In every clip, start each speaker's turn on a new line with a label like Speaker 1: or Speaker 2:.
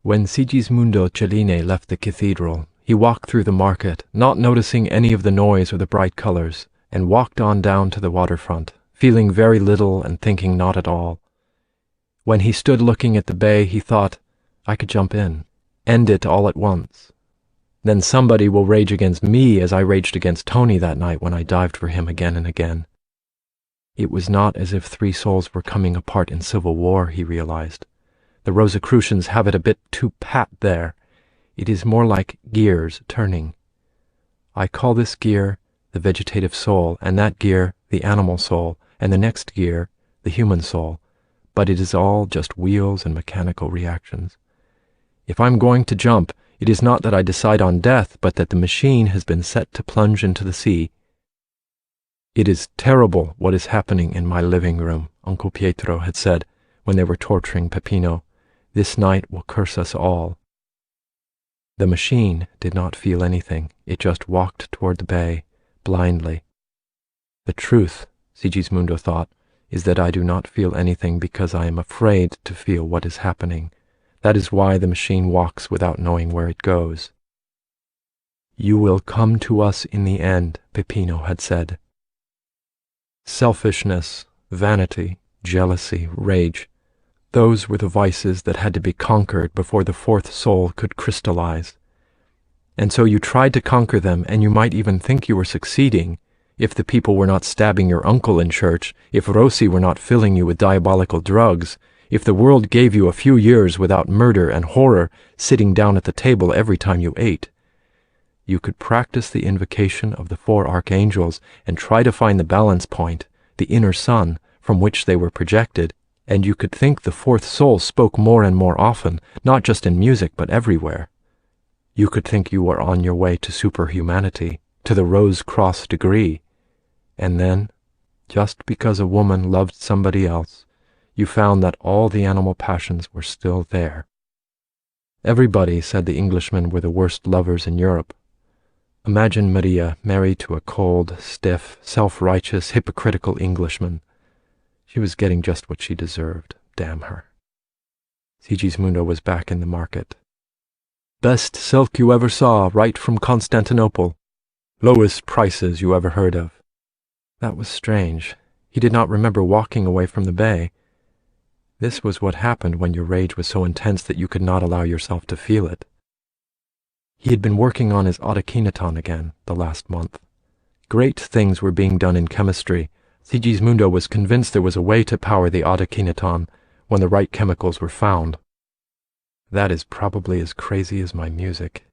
Speaker 1: When Sigismundo Cellini left the cathedral, he walked through the market, not noticing any of the noise or the bright colors, and walked on down to the waterfront, feeling very little and thinking not at all. When he stood looking at the bay, he thought, I could jump in, end it all at once. Then somebody will rage against me as I raged against Tony that night when I dived for him again and again. It was not as if three souls were coming apart in civil war, he realized. The Rosicrucians have it a bit too pat there. It is more like gears turning. I call this gear the vegetative soul, and that gear the animal soul, and the next gear the human soul, but it is all just wheels and mechanical reactions. If I'm going to jump, it is not that I decide on death, but that the machine has been set to plunge into the sea. It is terrible what is happening in my living room, Uncle Pietro had said when they were torturing Peppino. This night will curse us all. The machine did not feel anything. It just walked toward the bay, blindly. The truth, Sigismundo thought, is that I do not feel anything because I am afraid to feel what is happening. That is why the machine walks without knowing where it goes. You will come to us in the end, Peppino had said. Selfishness, vanity, jealousy, rage, those were the vices that had to be conquered before the fourth soul could crystallize. And so you tried to conquer them, and you might even think you were succeeding, if the people were not stabbing your uncle in church, if Rossi were not filling you with diabolical drugs, if the world gave you a few years without murder and horror sitting down at the table every time you ate. You could practice the invocation of the four archangels and try to find the balance point, the inner sun, from which they were projected, and you could think the fourth soul spoke more and more often, not just in music but everywhere. You could think you were on your way to superhumanity, to the Rose Cross degree, and then, just because a woman loved somebody else, you found that all the animal passions were still there. Everybody said the Englishmen were the worst lovers in Europe. Imagine Maria married to a cold, stiff, self-righteous, hypocritical Englishman. She was getting just what she deserved, damn her. Sigismundo was back in the market. Best silk you ever saw, right from Constantinople. Lowest prices you ever heard of. That was strange. He did not remember walking away from the bay. This was what happened when your rage was so intense that you could not allow yourself to feel it. He had been working on his autokineton again the last month. Great things were being done in chemistry. Sigismundo was convinced there was a way to power the autokineton when the right chemicals were found. That is probably as crazy as my music.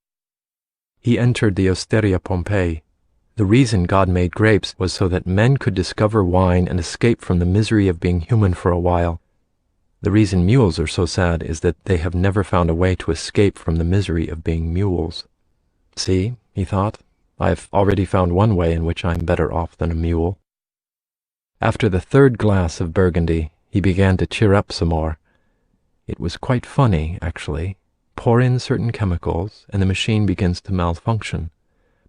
Speaker 1: He entered the Osteria Pompeii. The reason God made grapes was so that men could discover wine and escape from the misery of being human for a while. The reason mules are so sad is that they have never found a way to escape from the misery of being mules. See, he thought, I have already found one way in which I am better off than a mule. After the third glass of Burgundy, he began to cheer up some more. It was quite funny, actually. Pour in certain chemicals, and the machine begins to malfunction.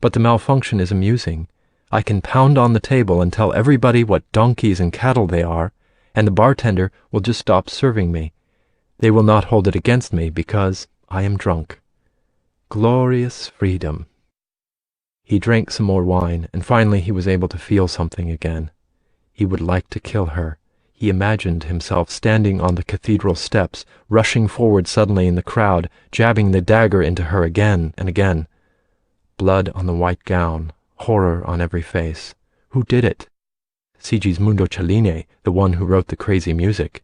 Speaker 1: But the malfunction is amusing. I can pound on the table and tell everybody what donkeys and cattle they are, and the bartender will just stop serving me. They will not hold it against me because I am drunk. Glorious freedom. He drank some more wine, and finally he was able to feel something again. He would like to kill her. He imagined himself standing on the cathedral steps, rushing forward suddenly in the crowd, jabbing the dagger into her again and again. Blood on the white gown, horror on every face. Who did it? Sigismundo Cellini, the one who wrote the crazy music.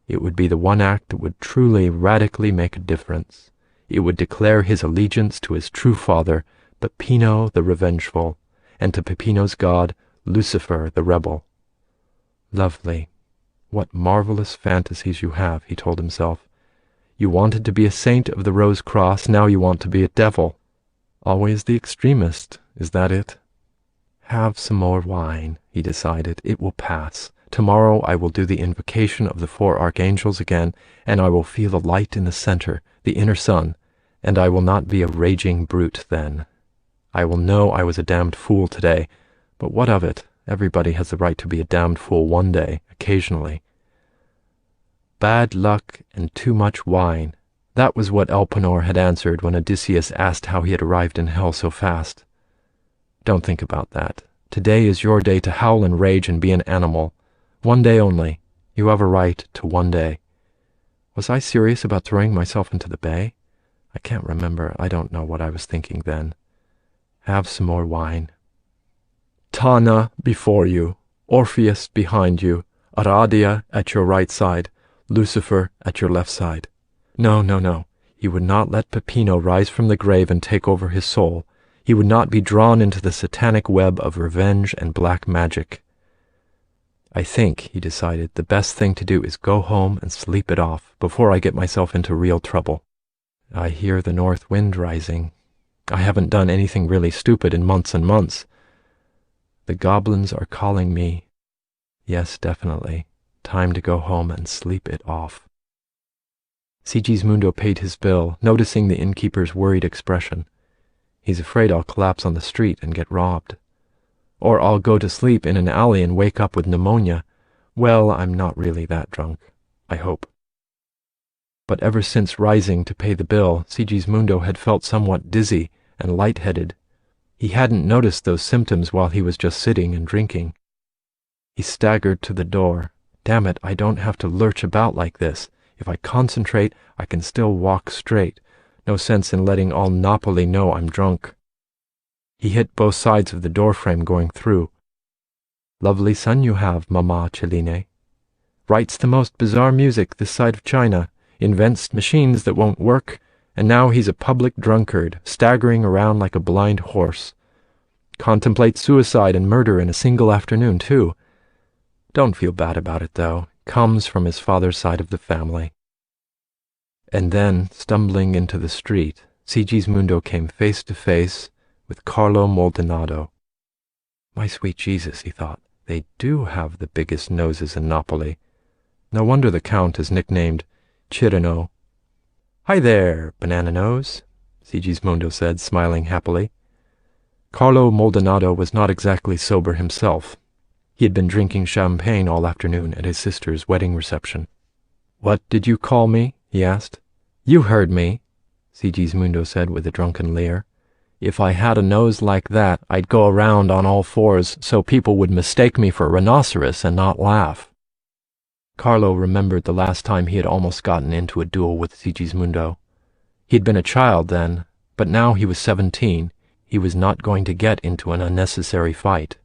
Speaker 1: It would be the one act that would truly, radically make a difference. It would declare his allegiance to his true father, Peppino the Revengeful, and to Peppino's god, Lucifer the Rebel. Lovely. What marvelous fantasies you have, he told himself. You wanted to be a saint of the Rose Cross, now you want to be a devil. Always the extremist, is that it? Have some more wine, he decided. It will pass. Tomorrow I will do the invocation of the four archangels again, and I will feel the light in the center, the inner sun, and I will not be a raging brute then. I will know I was a damned fool today, but what of it? Everybody has the right to be a damned fool one day, occasionally. Bad luck and too much wine. That was what Elpenor had answered when Odysseus asked how he had arrived in hell so fast. Don't think about that. Today is your day to howl and rage and be an animal. One day only. You have a right to one day. Was I serious about throwing myself into the bay? I can't remember. I don't know what I was thinking then. Have some more wine. Tana before you, Orpheus behind you, Aradia at your right side, Lucifer at your left side. No, no, no. He would not let Peppino rise from the grave and take over his soul. He would not be drawn into the satanic web of revenge and black magic. I think, he decided, the best thing to do is go home and sleep it off before I get myself into real trouble. I hear the north wind rising. I haven't done anything really stupid in months and months. The goblins are calling me. Yes, definitely. Time to go home and sleep it off. Sigismundo paid his bill, noticing the innkeeper's worried expression. He's afraid I'll collapse on the street and get robbed. Or I'll go to sleep in an alley and wake up with pneumonia. Well, I'm not really that drunk, I hope. But ever since rising to pay the bill, Sigismundo had felt somewhat dizzy and lightheaded. He hadn't noticed those symptoms while he was just sitting and drinking. He staggered to the door. Damn it, I don't have to lurch about like this. If I concentrate, I can still walk straight. No sense in letting all Napoli know I'm drunk. He hit both sides of the doorframe going through. Lovely son you have, Mamma Cellini. Writes the most bizarre music this side of China, invents machines that won't work, and now he's a public drunkard, staggering around like a blind horse. Contemplates suicide and murder in a single afternoon, too. Don't feel bad about it, though. Comes from his father's side of the family. And then, stumbling into the street, Sigismundo came face to face with Carlo Maldonado. My sweet Jesus, he thought, they do have the biggest noses in Napoli. No wonder the Count is nicknamed Cyrano. Hi there, Banana Nose, Sigismundo said, smiling happily. Carlo Maldonado was not exactly sober himself. He had been drinking champagne all afternoon at his sister's wedding reception. What did you call me? He asked. You heard me, Sigismundo said with a drunken leer. If I had a nose like that, I'd go around on all fours so people would mistake me for a rhinoceros and not laugh. Carlo remembered the last time he had almost gotten into a duel with Sigismundo. He had been a child then, but now he was 17. He was not going to get into an unnecessary fight.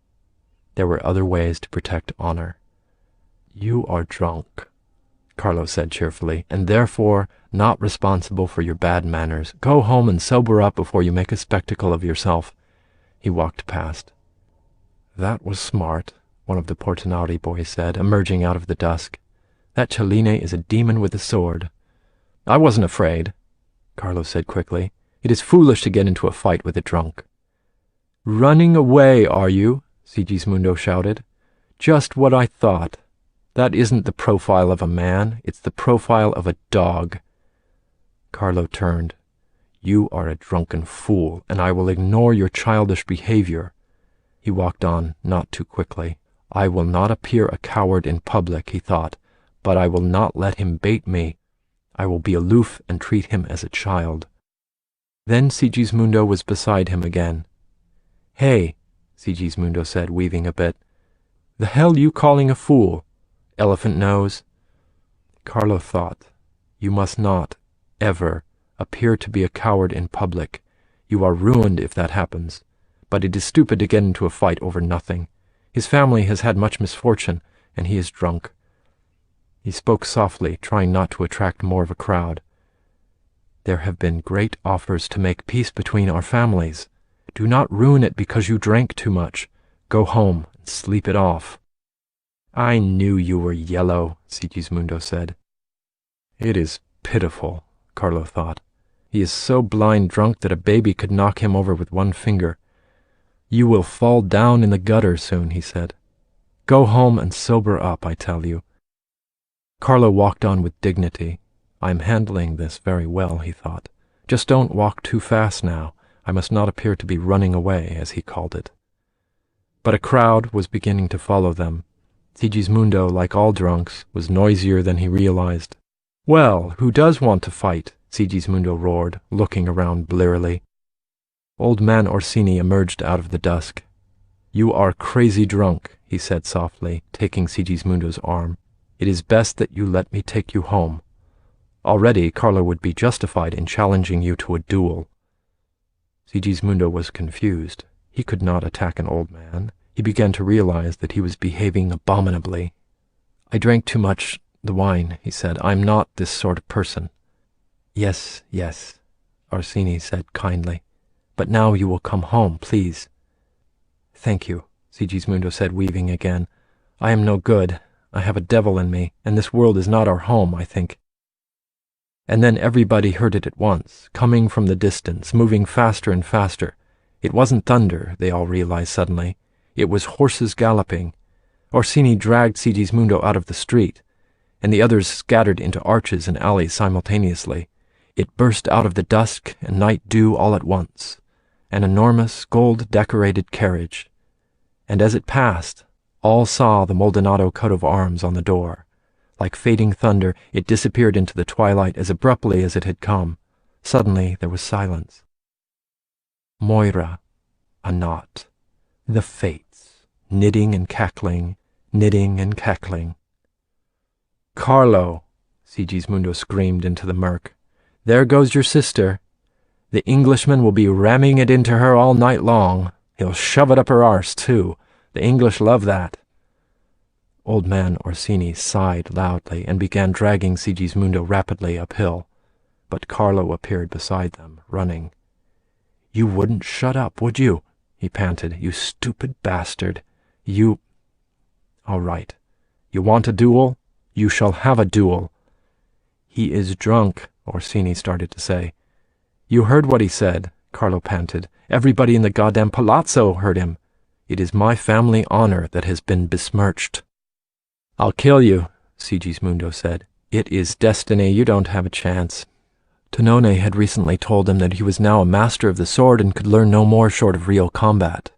Speaker 1: There were other ways to protect honor. You are drunk, Carlo said cheerfully, and therefore not responsible for your bad manners. Go home and sober up before you make a spectacle of yourself. He walked past. That was smart, one of the Portinari boys said, emerging out of the dusk. That Cellini is a demon with a sword. I wasn't afraid, Carlo said quickly. It is foolish to get into a fight with a drunk. Running away, are you? Sigismundo shouted. Just what I thought. That isn't the profile of a man, it's the profile of a dog. Carlo turned. You are a drunken fool, and I will ignore your childish behavior. He walked on, not too quickly. I will not appear a coward in public, he thought, but I will not let him bait me. I will be aloof and treat him as a child. Then Sigismundo was beside him again. Hey, Sigismundo said, weaving a bit. The hell you calling a fool? Elephant nose. Carlo thought, you must not, ever, appear to be a coward in public. You are ruined if that happens. But it is stupid to get into a fight over nothing. His family has had much misfortune, and he is drunk. He spoke softly, trying not to attract more of a crowd. There have been great offers to make peace between our families. Do not ruin it because you drank too much. Go home and sleep it off. I knew you were yellow, Sigismundo said. It is pitiful, Carlo thought. He is so blind drunk that a baby could knock him over with one finger. You will fall down in the gutter soon, he said. Go home and sober up, I tell you. Carlo walked on with dignity. I'm handling this very well, he thought. Just don't walk too fast now. I must not appear to be running away, as he called it. But a crowd was beginning to follow them. Sigismundo, like all drunks, was noisier than he realized. Well, who does want to fight? Sigismundo roared, looking around blearily. Old man Orsini emerged out of the dusk. "You are crazy drunk," he said softly, taking Sigismundo's arm. "It is best that you let me take you home. Already Carlo would be justified in challenging you to a duel." Sigismundo was confused. He could not attack an old man. He began to realize that he was behaving abominably. "I drank too much the wine," he said. "I'm not this sort of person." Yes, Orsini said kindly. "But now you will come home, please." "Thank you," Sigismundo said, weaving again. "I am no good. I have a devil in me, and this world is not our home, I think." And then everybody heard it at once, coming from the distance, moving faster and faster. It wasn't thunder, they all realized suddenly. It was horses galloping. Orsini dragged Sigismundo out of the street, and the others scattered into arches and alleys simultaneously. It burst out of the dusk and night dew all at once, an enormous gold-decorated carriage. And as it passed, all saw the Maldonado coat of arms on the door. Like fading thunder, it disappeared into the twilight as abruptly as it had come. Suddenly there was silence. Moira, a knot. The fates, knitting and cackling, knitting and cackling. "Carlo," Sigismundo screamed into the murk, "there goes your sister. The Englishman will be ramming it into her all night long. He'll shove it up her arse, too. The English love that." Old man Orsini sighed loudly and began dragging Sigismundo rapidly uphill, but Carlo appeared beside them, running. "You wouldn't shut up, would you?" he panted. "You stupid bastard. You—" "All right. You want a duel? You shall have a duel." "He is drunk," Orsini started to say. "You heard what he said," Carlo panted. "Everybody in the goddamn palazzo heard him. It is my family honor that has been besmirched." "I'll kill you," Sigismundo said. "It is destiny. You don't have a chance." Tonone had recently told him that he was now a master of the sword and could learn no more short of real combat.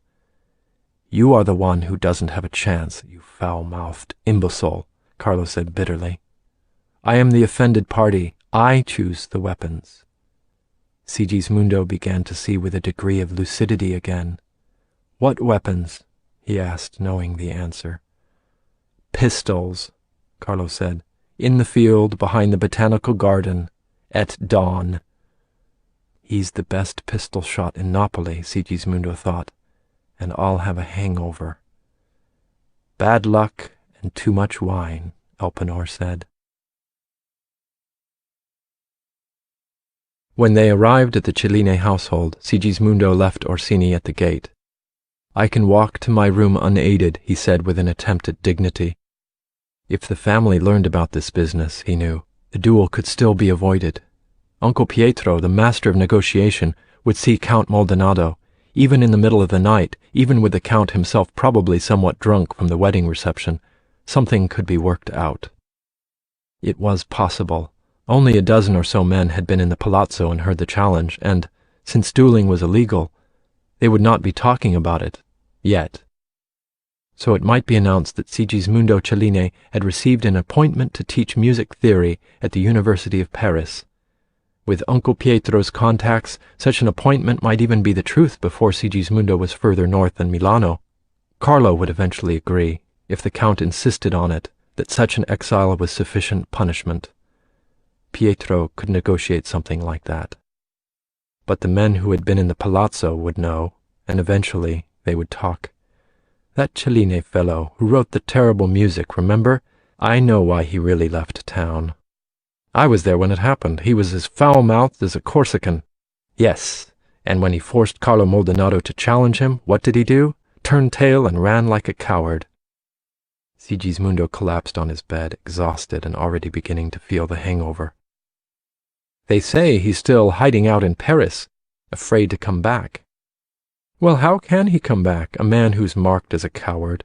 Speaker 1: "You are the one who doesn't have a chance, you foul-mouthed imbecile," Carlo said bitterly. "I am the offended party. I choose the weapons." Sigismundo began to see with a degree of lucidity again. "What weapons?" he asked, knowing the answer. "Pistols," Carlo said. "In the field, behind the botanical garden, at dawn." He's the best pistol shot in Napoli, Sigismundo thought, and I'll have a hangover. "Bad luck and too much wine," Elpenor said. When they arrived at the Cellini household, Sigismundo left Orsini at the gate. "I can walk to my room unaided," he said with an attempt at dignity. If the family learned about this business, he knew, the duel could still be avoided. Uncle Pietro, the master of negotiation, would see Count Maldonado, even in the middle of the night, even with the Count himself probably somewhat drunk from the wedding reception. Something could be worked out. It was possible. Only a dozen or so men had been in the palazzo and heard the challenge, and, since dueling was illegal, they would not be talking about it, yet. So it might be announced that Sigismundo Cellini had received an appointment to teach music theory at the University of Paris. With Uncle Pietro's contacts, such an appointment might even be the truth before Sigismundo was further north than Milano. Carlo would eventually agree, if the Count insisted on it, that such an exile was sufficient punishment. Pietro could negotiate something like that. But the men who had been in the palazzo would know, and eventually they would talk. "That Cellini fellow who wrote the terrible music, remember? I know why he really left town. I was there when it happened. He was as foul-mouthed as a Corsican. Yes, and when he forced Carlo Maldonado to challenge him, what did he do? Turned tail and ran like a coward." Sigismundo collapsed on his bed, exhausted and already beginning to feel the hangover. "They say he's still hiding out in Paris, afraid to come back." "Well, how can he come back, a man who's marked as a coward?"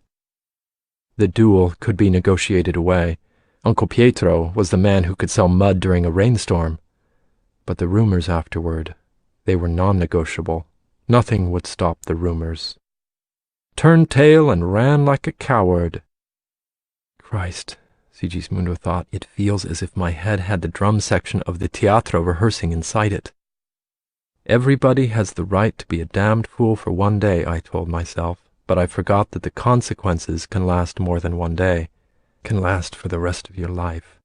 Speaker 1: The duel could be negotiated away. Uncle Pietro was the man who could sell mud during a rainstorm. But the rumors afterward, they were non-negotiable. Nothing would stop the rumors. "Turned tail and ran like a coward." Christ, Sigismundo thought. It feels as if my head had the drum section of the teatro rehearsing inside it. Everybody has the right to be a damned fool for one day, I told myself, but I forgot that the consequences can last more than one day, can last for the rest of your life.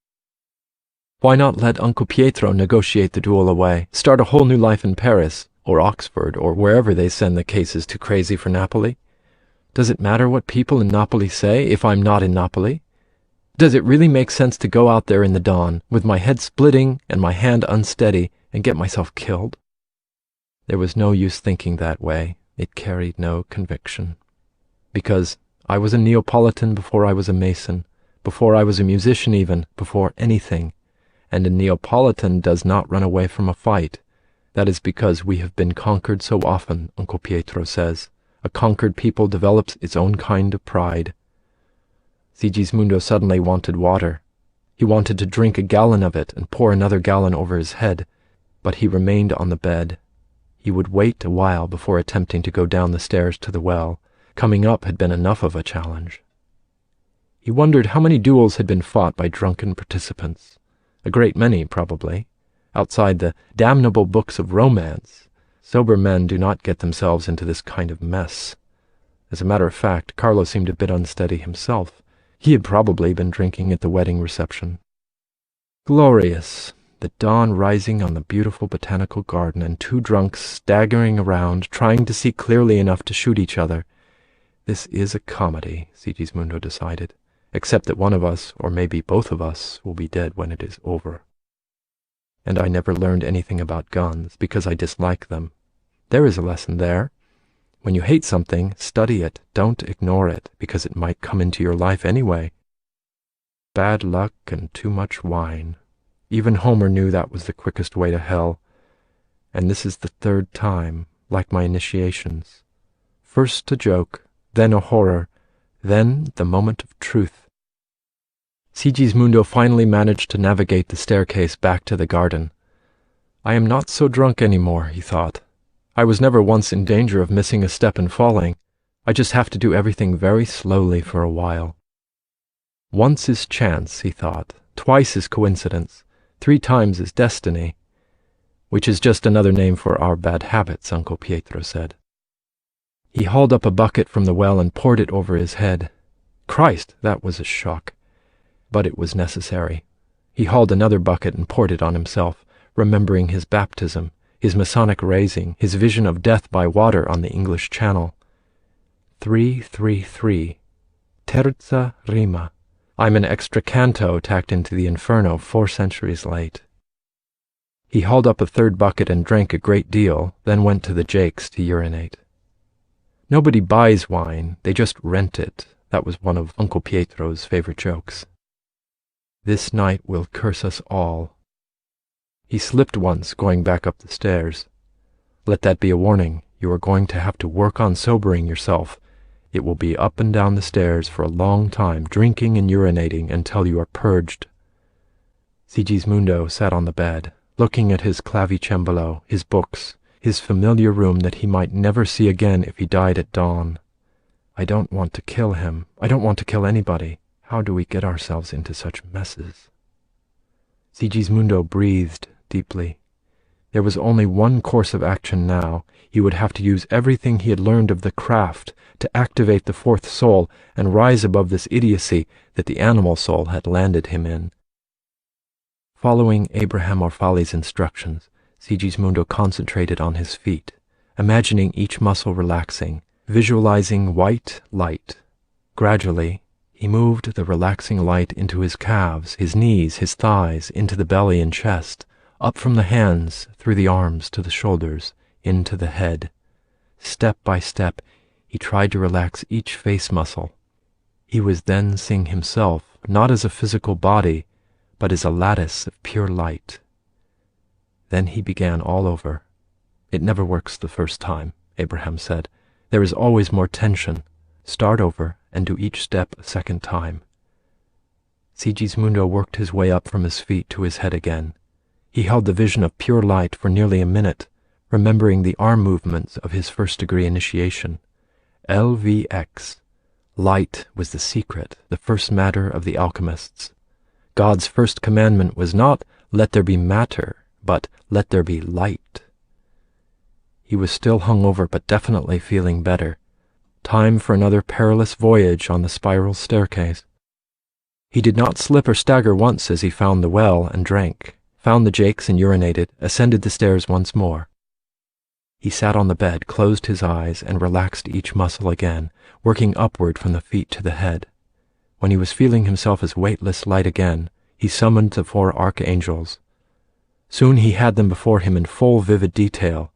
Speaker 1: Why not let Uncle Pietro negotiate the duel away, start a whole new life in Paris, or Oxford, or wherever they send the cases too crazy for Napoli? Does it matter what people in Napoli say if I'm not in Napoli? Does it really make sense to go out there in the dawn, with my head splitting and my hand unsteady, and get myself killed? There was no use thinking that way. It carried no conviction. Because I was a Neapolitan before I was a Mason, before I was a musician even, before anything. And a Neapolitan does not run away from a fight. That is because we have been conquered so often, Uncle Pietro says. A conquered people develops its own kind of pride. Sigismundo suddenly wanted water. He wanted to drink a gallon of it and pour another gallon over his head, but he remained on the bed. He would wait a while before attempting to go down the stairs to the well. Coming up had been enough of a challenge. He wondered how many duels had been fought by drunken participants. A great many, probably. Outside the damnable books of romance, sober men do not get themselves into this kind of mess. As a matter of fact, Carlo seemed a bit unsteady himself. He had probably been drinking at the wedding reception. Glorious! The dawn rising on the beautiful botanical garden, and two drunks staggering around, trying to see clearly enough to shoot each other. This is a comedy, Sigismundo decided, except that one of us, or maybe both of us, will be dead when it is over. And I never learned anything about guns, because I dislike them. There is a lesson there. When you hate something, study it, don't ignore it, because it might come into your life anyway. Bad luck and too much wine. Even Homer knew that was the quickest way to hell. And this is the third time, like my initiations. First a joke, then a horror, then the moment of truth. Sigismundo finally managed to navigate the staircase back to the garden. I am not so drunk anymore, he thought. I was never once in danger of missing a step and falling. I just have to do everything very slowly for a while. Once is chance, he thought. Twice is coincidence. 3 times is destiny. Which is just another name for our bad habits, Uncle Pietro said. He hauled up a bucket from the well and poured it over his head. Christ, that was a shock. But it was necessary. He hauled another bucket and poured it on himself, remembering his baptism, his Masonic raising, his vision of death by water on the English Channel. 333. Terza rima. I'm an extra canto tacked into the Inferno 4 centuries late. He hauled up a third bucket and drank a great deal, then went to the Jakes to urinate. Nobody buys wine, they just rent it. That was one of Uncle Pietro's favorite jokes. This night will curse us all. He slipped once going back up the stairs. Let that be a warning. You are going to have to work on sobering yourself. It will be up and down the stairs for a long time, drinking and urinating until you are purged. Sigismundo sat on the bed, looking at his clavicembalo, his books, his familiar room that he might never see again if he died at dawn. I don't want to kill him. I don't want to kill anybody. How do we get ourselves into such messes? Sigismundo breathed deeply. There was only one course of action now. He would have to use everything he had learned of the craft to activate the fourth soul and rise above this idiocy that the animal soul had landed him in. Following Abraham Orfali's instructions, Sigismundo concentrated on his feet, imagining each muscle relaxing, visualizing white light. Gradually, he moved the relaxing light into his calves, his knees, his thighs, into the belly and chest, up from the hands, through the arms to the shoulders, into the head. Step by step, he tried to relax each face muscle. He was then seeing himself, not as a physical body, but as a lattice of pure light. Then he began all over. It never works the first time, Abraham said. There is always more tension. Start over and do each step a second time. Sigismundo worked his way up from his feet to his head again. He held the vision of pure light for nearly a minute, remembering the arm movements of his first-degree initiation. LVX. Light was the secret, the first matter of the alchemists. God's first commandment was not, "Let there be matter," but "Let there be light." He was still hungover, but definitely feeling better. Time for another perilous voyage on the spiral staircase. He did not slip or stagger once as he found the well and drank, found the jakes and urinated, ascended the stairs once more. He sat on the bed, closed his eyes, and relaxed each muscle again, working upward from the feet to the head. When he was feeling himself as weightless light again, he summoned the 4 archangels. Soon he had them before him in full vivid detail.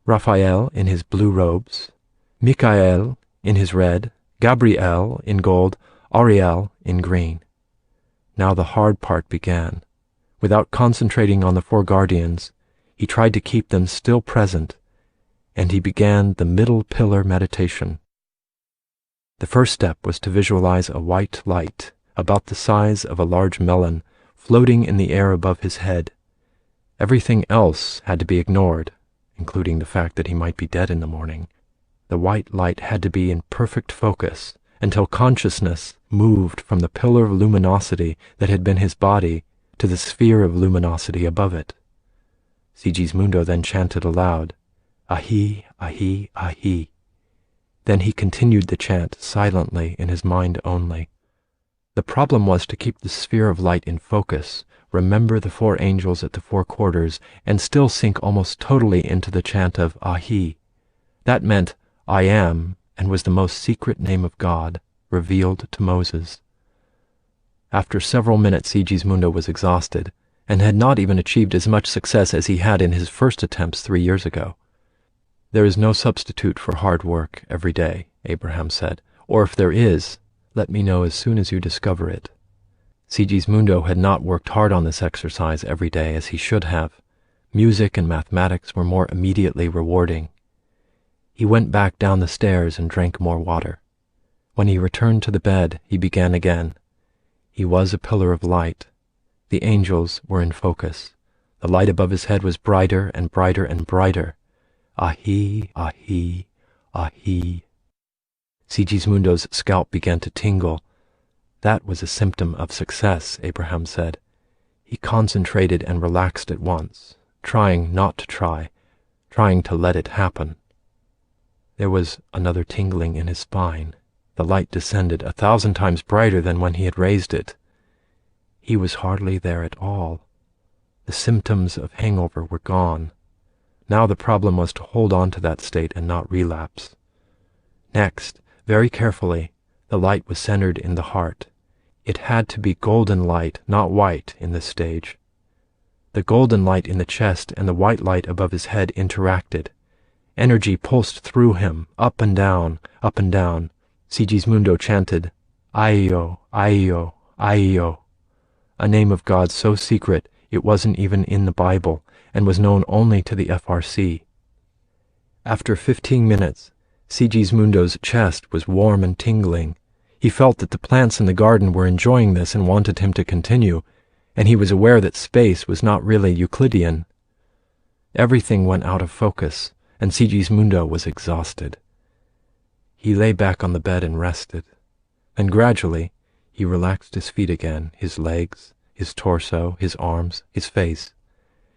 Speaker 1: Raphael in his blue robes, Michael in his red, Gabriel in gold, Ariel in green. Now the hard part began. Without concentrating on the 4 guardians, he tried to keep them still present, and he began the middle pillar meditation. The first step was to visualize a white light, about the size of a large melon, floating in the air above his head. Everything else had to be ignored, including the fact that he might be dead in the morning. The white light had to be in perfect focus until consciousness moved from the pillar of luminosity that had been his body to the sphere of luminosity above it. Sigismundo then chanted aloud, "Ahi, ahi, ahi." Then he continued the chant silently in his mind only. The problem was to keep the sphere of light in focus, remember the 4 angels at the 4 quarters, and still sink almost totally into the chant of Ahi. That meant I am, and was the most secret name of God, revealed to Moses. After several minutes, Sigismundo was exhausted, and had not even achieved as much success as he had in his first attempts 3 years ago. "There is no substitute for hard work every day," Abraham said, "or if there is, let me know as soon as you discover it." Sigismundo had not worked hard on this exercise every day as he should have. Music and mathematics were more immediately rewarding. He went back down the stairs and drank more water. When he returned to the bed, he began again. He was a pillar of light. The angels were in focus. The light above his head was brighter and brighter and brighter. Ahi, ahi, ahi. Sigismundo's scalp began to tingle. That was a symptom of success, Abraham said. He concentrated and relaxed at once, trying not to try, trying to let it happen. There was another tingling in his spine. The light descended 1,000 times brighter than when he had raised it. He was hardly there at all. The symptoms of hangover were gone. Now the problem was to hold on to that state and not relapse. Next, very carefully, the light was centered in the heart. It had to be golden light, not white, in this stage. The golden light in the chest and the white light above his head interacted. Energy pulsed through him, up and down, up and down. Sigismundo chanted, Aio, Aio, Aio, a name of God so secret it wasn't even in the Bible and was known only to the FRC. After 15 minutes, Sigismundo's chest was warm and tingling. He felt that the plants in the garden were enjoying this and wanted him to continue, and he was aware that space was not really Euclidean. Everything went out of focus, and Sigismundo was exhausted. He lay back on the bed and rested. Then gradually, he relaxed his feet again, his legs, his torso, his arms, his face,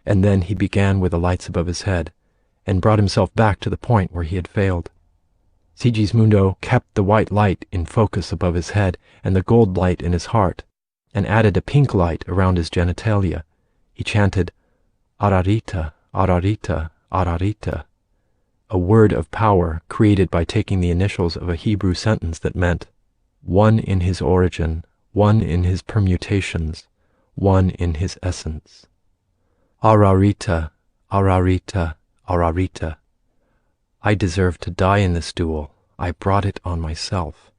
Speaker 1: and then he began with the lights above his head, and brought himself back to the point where he had failed. Sigismundo kept the white light in focus above his head and the gold light in his heart, and added a pink light around his genitalia. He chanted, Ararita, Ararita, Ararita, a word of power created by taking the initials of a Hebrew sentence that meant, one in his origin, one in his permutations, one in his essence. Ararita, Ararita, Ararita. I deserve to die in this duel. I brought it on myself.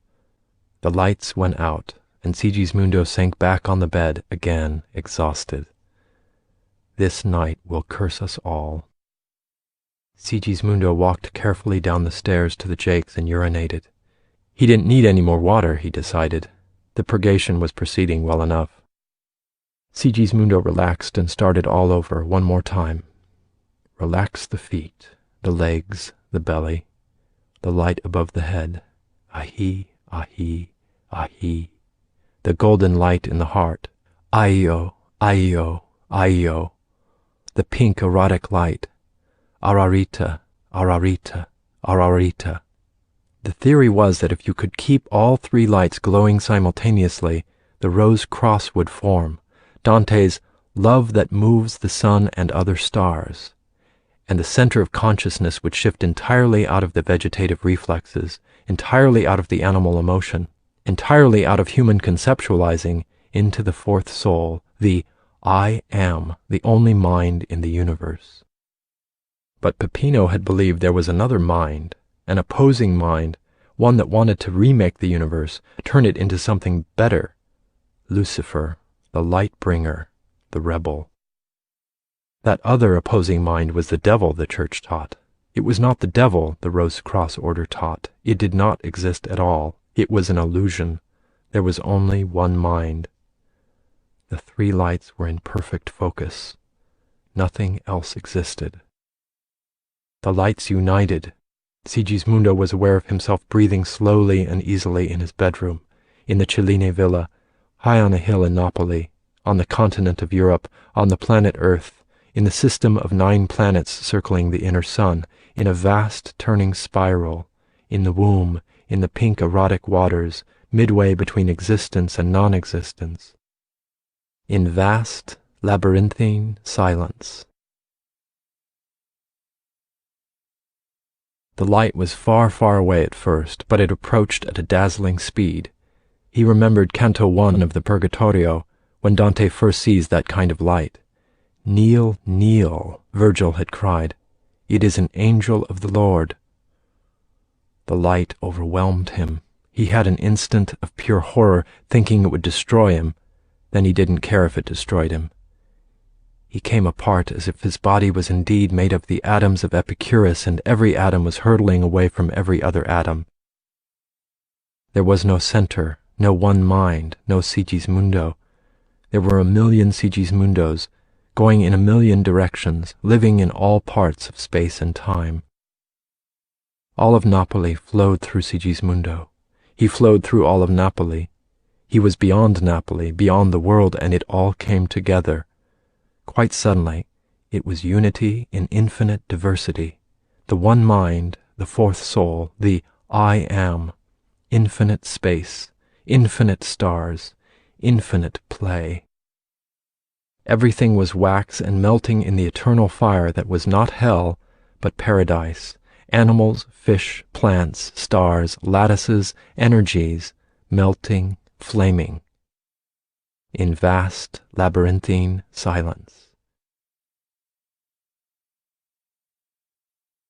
Speaker 1: The lights went out, and Sigismundo sank back on the bed again, exhausted. This night will curse us all. Sigismundo walked carefully down the stairs to the jakes and urinated. He didn't need any more water, he decided. The purgation was proceeding well enough. Sigismundo relaxed and started all over one more time. Relax the feet, the legs, the belly, the light above the head. Ahi, ahi, ahi. The golden light in the heart. Io, Io, Io, the pink erotic light, Ararita, Ararita, Ararita. The theory was that if you could keep all three lights glowing simultaneously, the rose cross would form, Dante's love that moves the sun and other stars, and the center of consciousness would shift entirely out of the vegetative reflexes, entirely out of the animal emotion, entirely out of human conceptualizing, into the fourth soul, the I am, the only mind in the universe. But Peppino had believed there was another mind, an opposing mind, one that wanted to remake the universe, turn it into something better. Lucifer, the light bringer, the rebel. That other opposing mind was the devil, the Church taught. It was not the devil, the Rose Cross Order taught. It did not exist at all. It was an illusion. There was only one mind. The three lights were in perfect focus. Nothing else existed. The lights united. Sigismundo was aware of himself breathing slowly and easily in his bedroom, in the Cellini villa, high on a hill in Napoli, on the continent of Europe, on the planet Earth, in the system of 9 planets circling the inner sun, in a vast turning spiral, in the womb, in the pink erotic waters, midway between existence and non-existence, in vast, labyrinthine silence. The light was far, far away at first, but it approached at a dazzling speed. He remembered Canto 1 of the Purgatorio, when Dante first sees that kind of light. "Kneel, kneel," Virgil had cried. "It is an angel of the Lord." The light overwhelmed him. He had an instant of pure horror, thinking it would destroy him. Then he didn't care if it destroyed him. He came apart as if his body was indeed made of the atoms of Epicurus, and every atom was hurtling away from every other atom. There was no center, no one mind, no Sigismundo. There were a million Sigismundos, going in a million directions, living in all parts of space and time. All of Napoli flowed through Sigismundo. He flowed through all of Napoli. He was beyond Napoli, beyond the world, and it all came together. Quite suddenly, it was unity in infinite diversity, the one mind, the fourth soul, the I am, infinite space, infinite stars, infinite play. Everything was wax and melting in the eternal fire that was not hell, but paradise. Animals, fish, plants, stars, lattices, energies, melting, flaming, in vast, labyrinthine silence.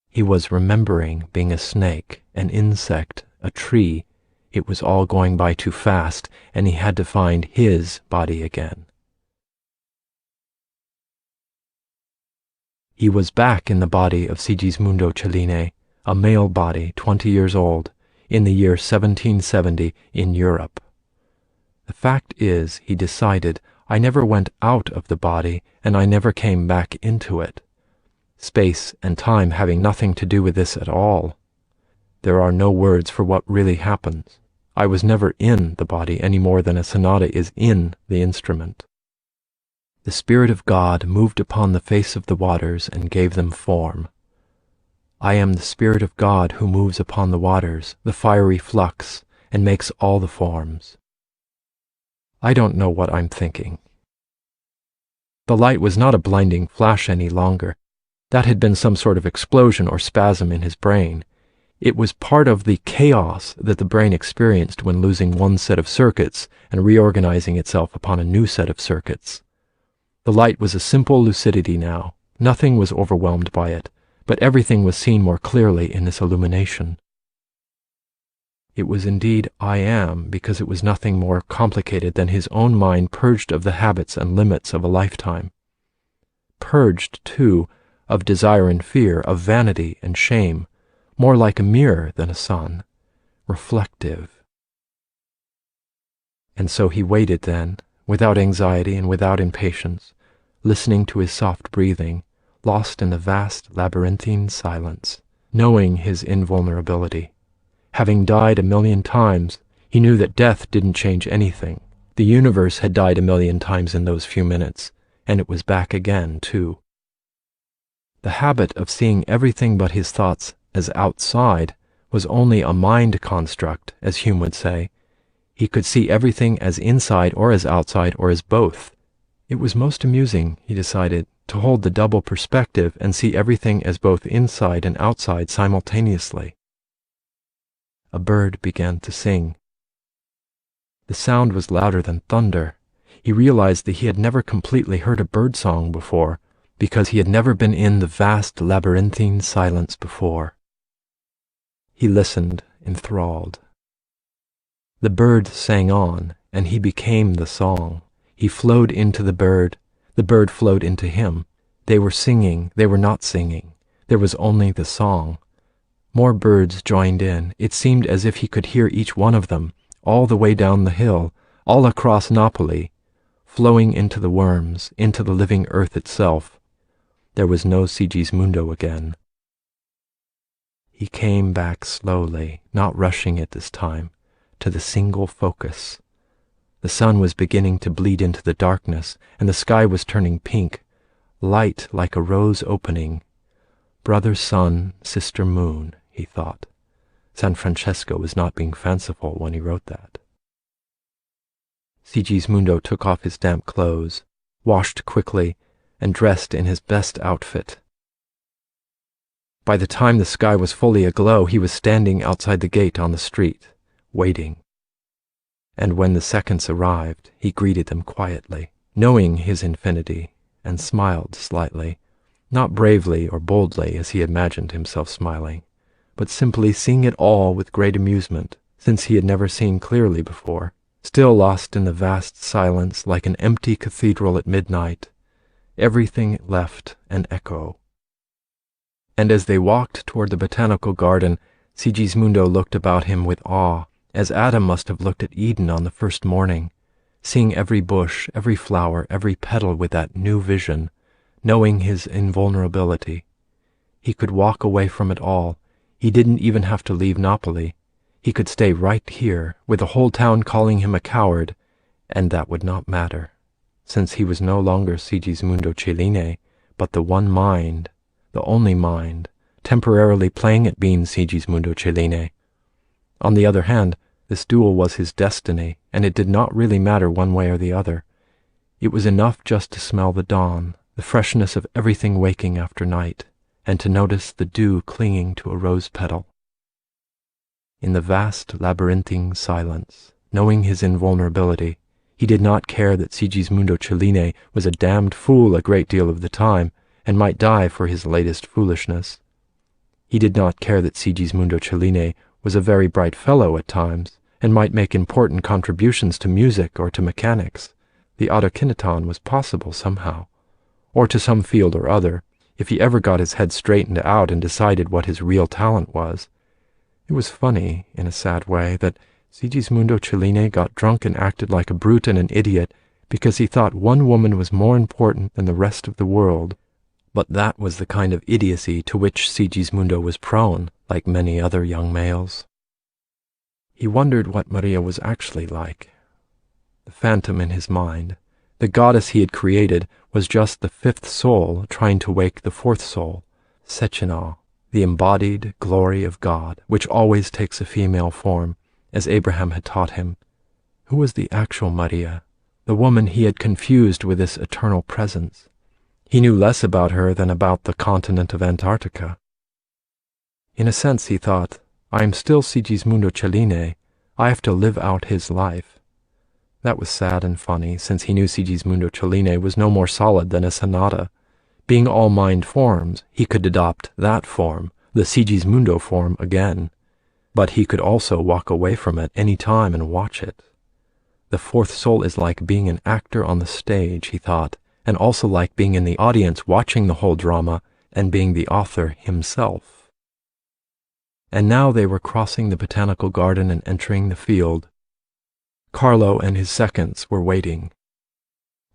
Speaker 1: He was remembering being a snake, an insect, a tree. It was all going by too fast, and he had to find his body again. He was back in the body of Sigismundo Cellini, a male body, 20 years old, in the year 1770 in Europe. The fact is, he decided, I never went out of the body, and I never came back into it. Space and time having nothing to do with this at all. There are no words for what really happens. I was never in the body any more than a sonata is in the instrument. The Spirit of God moved upon the face of the waters and gave them form. I am the Spirit of God who moves upon the waters, the fiery flux, and makes all the forms. I don't know what I'm thinking. The light was not a blinding flash any longer. That had been some sort of explosion or spasm in his brain. It was part of the chaos that the brain experienced when losing one set of circuits and reorganizing itself upon a new set of circuits. The light was a simple lucidity now. Nothing was overwhelmed by it, but everything was seen more clearly in this illumination. It was indeed I am, because it was nothing more complicated than his own mind purged of the habits and limits of a lifetime. Purged, too, of desire and fear, of vanity and shame, more like a mirror than a sun, reflective. And so he waited then, without anxiety and without impatience, listening to his soft breathing, lost in the vast labyrinthine silence, knowing his invulnerability. Having died 1,000,000 times, he knew that death didn't change anything. The universe had died 1,000,000 times in those few minutes, and it was back again, too. The habit of seeing everything but his thoughts as outside was only a mind construct, as Hume would say. He could see everything as inside or as outside or as both. It was most amusing, he decided, to hold the double perspective and see everything as both inside and outside simultaneously. A bird began to sing. The sound was louder than thunder. He realized that he had never completely heard a bird song before, because he had never been in the vast labyrinthine silence before. He listened, enthralled. The bird sang on, and he became the song. He flowed into the bird flowed into him. They were singing, they were not singing. There was only the song. More birds joined in. It seemed as if he could hear each one of them, all the way down the hill, all across Napoli, flowing into the worms, into the living earth itself. There was no Sigismundo again. He came back slowly, not rushing it this time, to the single focus. The sun was beginning to bleed into the darkness, and the sky was turning pink, light like a rose opening. Brother sun, sister moon, he thought. San Francesco was not being fanciful when he wrote that. Sigismundo took off his damp clothes, washed quickly, and dressed in his best outfit. By the time the sky was fully aglow, he was standing outside the gate on the street, waiting. And when the seconds arrived, he greeted them quietly, knowing his infinity, and smiled slightly, not bravely or boldly as he imagined himself smiling, but simply seeing it all with great amusement, since he had never seen clearly before, still lost in the vast silence like an empty cathedral at midnight, everything left an echo. And as they walked toward the botanical garden, Sigismundo looked about him with awe, as Adam must have looked at Eden on the first morning, seeing every bush, every flower, every petal with that new vision, knowing his invulnerability. He could walk away from it all. He didn't even have to leave Napoli. He could stay right here, with the whole town calling him a coward, and that would not matter, since he was no longer Sigismundo Cellini, but the one mind, the only mind, temporarily playing at being Sigismundo Cellini. On the other hand, this duel was his destiny, and it did not really matter one way or the other. It was enough just to smell the dawn, the freshness of everything waking after night, and to notice the dew clinging to a rose petal. In the vast labyrinthine silence, knowing his invulnerability, he did not care that Sigismundo Cellini was a damned fool a great deal of the time, and might die for his latest foolishness. He did not care that Sigismundo Cellini was a very bright fellow at times, and might make important contributions to music or to mechanics. The autokineton was possible somehow, or to some field or other, if he ever got his head straightened out and decided what his real talent was. It was funny, in a sad way, that Sigismundo Cellini got drunk and acted like a brute and an idiot because he thought one woman was more important than the rest of the world. But that was the kind of idiocy to which Sigismundo was prone, like many other young males. He wondered what Maria was actually like. The phantom in his mind, the goddess he had created, was just the fifth soul trying to wake the fourth soul, Sechinah, the embodied glory of God, which always takes a female form, as Abraham had taught him. Who was the actual Maria, the woman he had confused with this eternal presence? He knew less about her than about the continent of Antarctica. In a sense, he thought, I am still Sigismundo Cellini. I have to live out his life. That was sad and funny, since he knew Sigismundo Cellini was no more solid than a sonata. Being all mind forms, he could adopt that form, the Sigismundo form, again. But he could also walk away from it any time and watch it. The fourth soul is like being an actor on the stage, he thought, and also like being in the audience watching the whole drama and being the author himself. And now they were crossing the botanical garden and entering the field. Carlo and his seconds were waiting.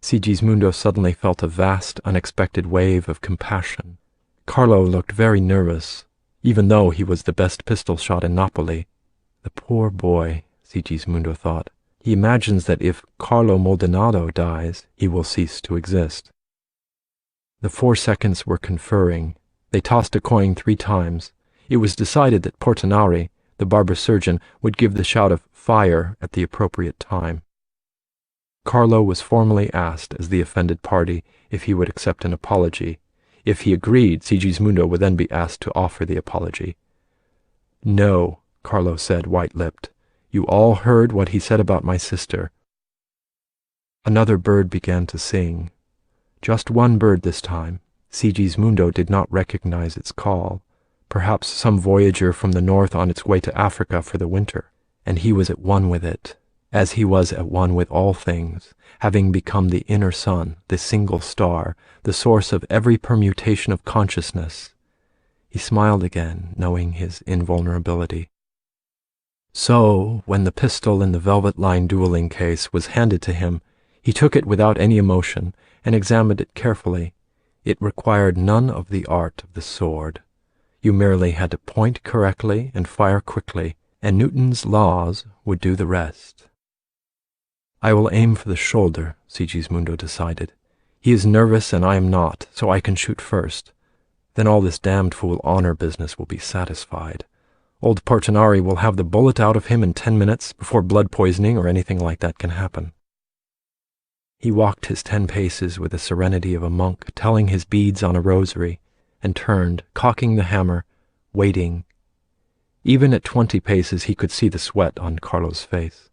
Speaker 1: Sigismundo suddenly felt a vast, unexpected wave of compassion. Carlo looked very nervous, even though he was the best pistol shot in Napoli. The poor boy, Sigismundo thought. He imagines that if Carlo Maldonado dies, he will cease to exist. The 4 seconds were conferring. They tossed a coin 3 times. It was decided that Portinari, the barber surgeon, would give the shout of fire at the appropriate time. Carlo was formally asked, as the offended party, if he would accept an apology. If he agreed, Sigismundo would then be asked to offer the apology. "No," Carlo said, white-lipped. "You all heard what he said about my sister." Another bird began to sing. Just one bird this time. Sigismundo did not recognize its call. Perhaps some voyager from the north on its way to Africa for the winter. And he was at one with it, as he was at one with all things, having become the inner sun, the single star, the source of every permutation of consciousness. He smiled again, knowing his invulnerability. So, when the pistol in the velvet-lined dueling case was handed to him, he took it without any emotion and examined it carefully. It required none of the art of the sword. You merely had to point correctly and fire quickly, and Newton's laws would do the rest. "I will aim for the shoulder," Sigismundo decided. "He is nervous and I am not, so I can shoot first. Then all this damned fool honor business will be satisfied. Old Portinari will have the bullet out of him in 10 minutes before blood poisoning or anything like that can happen." He walked his 10 paces with the serenity of a monk telling his beads on a rosary, and turned, cocking the hammer, waiting. Even at 20 paces he could see the sweat on Carlo's face.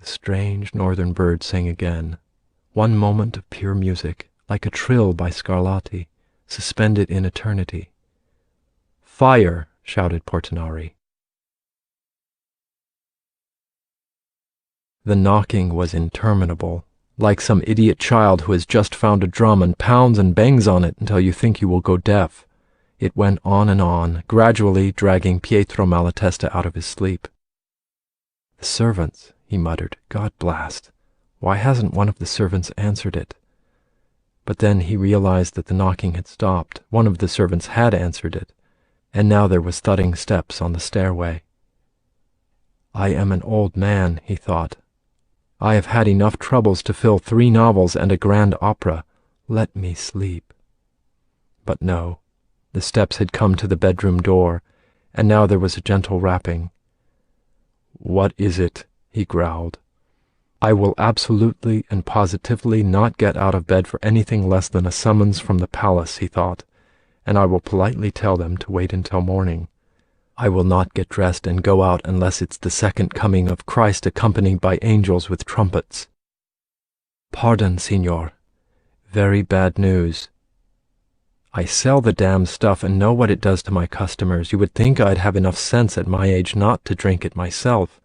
Speaker 1: The strange northern bird sang again. One moment of pure music, like a trill by Scarlatti, suspended in eternity. "Fire!" shouted Portinari. The knocking was interminable, like some idiot child who has just found a drum and pounds and bangs on it until you think you will go deaf. It went on, gradually dragging Pietro Malatesta out of his sleep. "The servants," he muttered. "God blast! Why hasn't one of the servants answered it?" But then he realized that the knocking had stopped. One of the servants had answered it, and now there was thudding steps on the stairway. "I am an old man," he thought. "I have had enough troubles to fill 3 novels and a grand opera. Let me sleep." But no, the steps had come to the bedroom door, and now there was a gentle rapping. "What is it?" he growled. "I will absolutely and positively not get out of bed for anything less than a summons from the palace," he thought, "and I will politely tell them to wait until morning. I will not get dressed and go out unless it's the second coming of Christ accompanied by angels with trumpets. Pardon, signor. Very bad news. I sell the damned stuff and know what it does to my customers. You would think I'd have enough sense at my age not to drink it myself.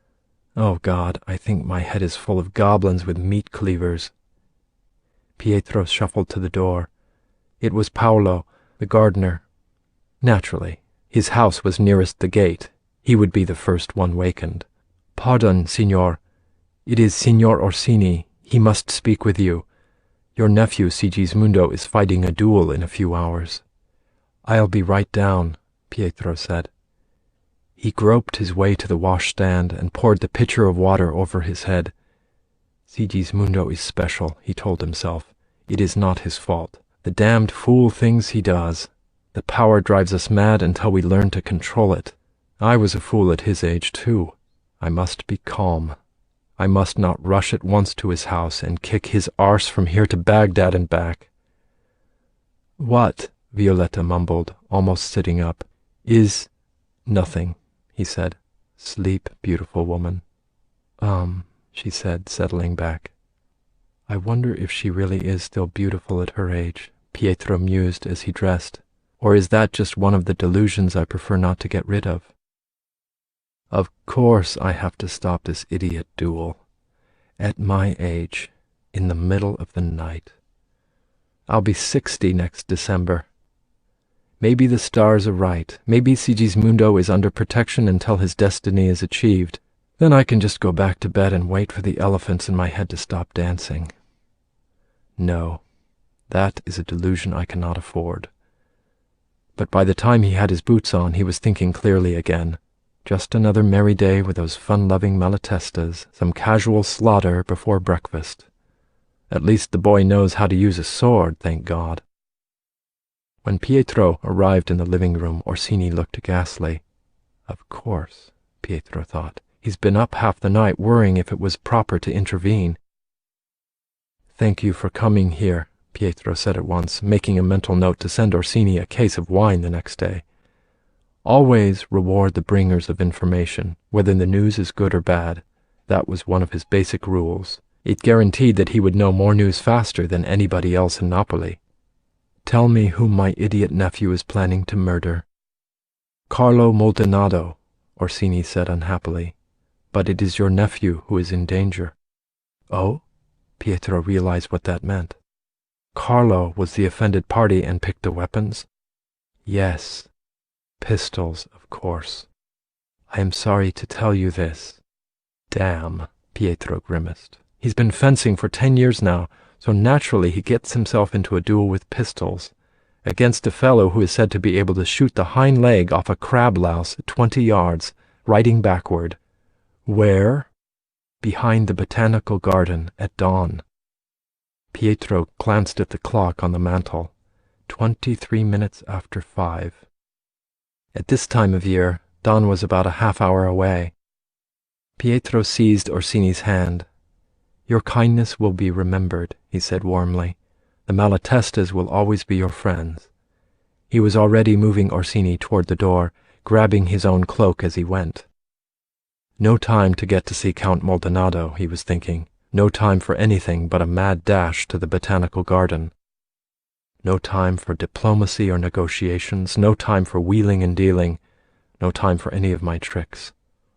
Speaker 1: Oh God, I think my head is full of goblins with meat cleavers." Pietro shuffled to the door. It was Paolo, the gardener. Naturally. His house was nearest the gate. He would be the first one wakened. "Pardon, signor. It is Signor Orsini. He must speak with you. Your nephew Sigismundo is fighting a duel in a few hours." "I'll be right down," Pietro said. He groped his way to the washstand and poured the pitcher of water over his head. "Sigismundo is special," he told himself. "It is not his fault. The damned fool things he does. The power drives us mad until we learn to control it. I was a fool at his age, too. I must be calm. I must not rush at once to his house and kick his arse from here to Baghdad and back." "What?" Violetta mumbled, almost sitting up. "Is—" "Nothing," he said. "Sleep, beautiful woman." She said, settling back. "I wonder if she really is still beautiful at her age," Pietro mused as he dressed. "Or is that just one of the delusions I prefer not to get rid of? Of course I have to stop this idiot duel. At my age, in the middle of the night. I'll be 60 next December. Maybe the stars are right. Maybe Sigismundo is under protection until his destiny is achieved. Then I can just go back to bed and wait for the elephants in my head to stop dancing. No, that is a delusion I cannot afford." But by the time he had his boots on, he was thinking clearly again. Just another merry day with those fun-loving Malatestas, some casual slaughter before breakfast. At least the boy knows how to use a sword, thank God. When Pietro arrived in the living room, Orsini looked ghastly. Of course, Pietro thought. He's been up half the night worrying if it was proper to intervene. Thank you for coming here, Pietro said at once, making a mental note to send Orsini a case of wine the next day. Always reward the bringers of information, whether the news is good or bad. That was one of his basic rules. It guaranteed that he would know more news faster than anybody else in Napoli. Tell me whom my idiot nephew is planning to murder. Carlo Maldonado, Orsini said unhappily. But it is your nephew who is in danger. Oh? Pietro realized what that meant. Carlo was the offended party and picked the weapons? Yes. Pistols, of course. I am sorry to tell you this. Damn, Pietro grimaced. He's been fencing for 10 years now, so naturally he gets himself into a duel with pistols, against a fellow who is said to be able to shoot the hind leg off a crab louse 20 yards, riding backward. Where? Behind the botanical garden at dawn. Pietro glanced at the clock on the mantel. 23 minutes after 5. At this time of year, dawn was about a half-hour away. Pietro seized Orsini's hand. Your kindness will be remembered, he said warmly. The Malatestas will always be your friends. He was already moving Orsini toward the door, grabbing his own cloak as he went. No time to get to see Count Maldonado, he was thinking. No time for anything but a mad dash to the botanical garden. No time for diplomacy or negotiations, no time for wheeling and dealing, no time for any of my tricks.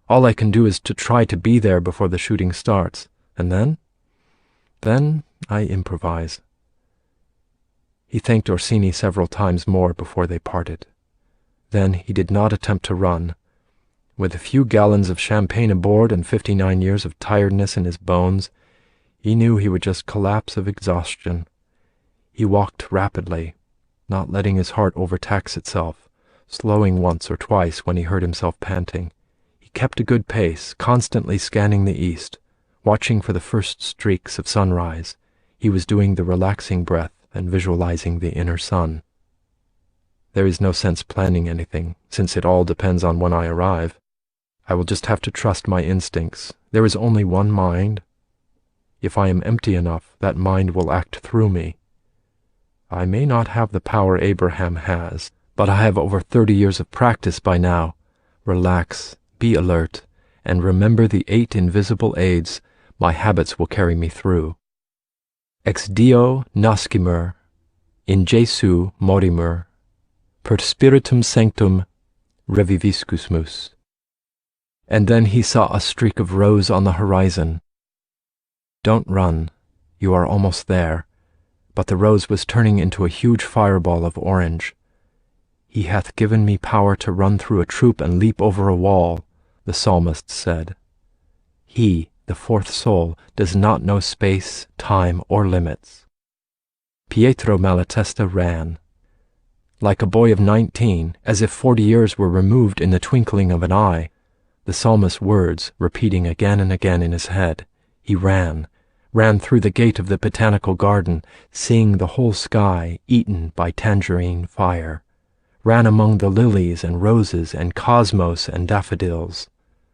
Speaker 1: All I can do is to try to be there before the shooting starts, and then I improvise. He thanked Orsini several times more before they parted. Then he did not attempt to run. With a few gallons of champagne aboard and 59 years of tiredness in his bones, he knew he would just collapse of exhaustion. He walked rapidly, not letting his heart overtax itself, slowing once or twice when he heard himself panting. He kept a good pace, constantly scanning the east, watching for the first streaks of sunrise. He was doing the relaxing breath and visualizing the inner sun. There is no sense planning anything, since it all depends on when I arrive. I will just have to trust my instincts. There is only one mind. If I am empty enough, that mind will act through me. I may not have the power Abraham has, but I have over 30 years of practice by now. Relax, be alert, and remember the 8 invisible aids. My habits will carry me through. Ex Deo nascimer, in Jesu morimur, per spiritum sanctum reviviscusmus. And then he saw a streak of rose on the horizon. Don't run, you are almost there. But the rose was turning into a huge fireball of orange. He hath given me power to run through a troop and leap over a wall, the psalmist said. He, the fourth soul, does not know space, time, or limits. Pietro Malatesta ran. Like a boy of 19, as if 40 years were removed in the twinkling of an eye, the psalmist's words repeating again and again in his head, he ran through the gate of the botanical garden, seeing the whole sky eaten by tangerine fire, ran among the lilies and roses and cosmos and daffodils,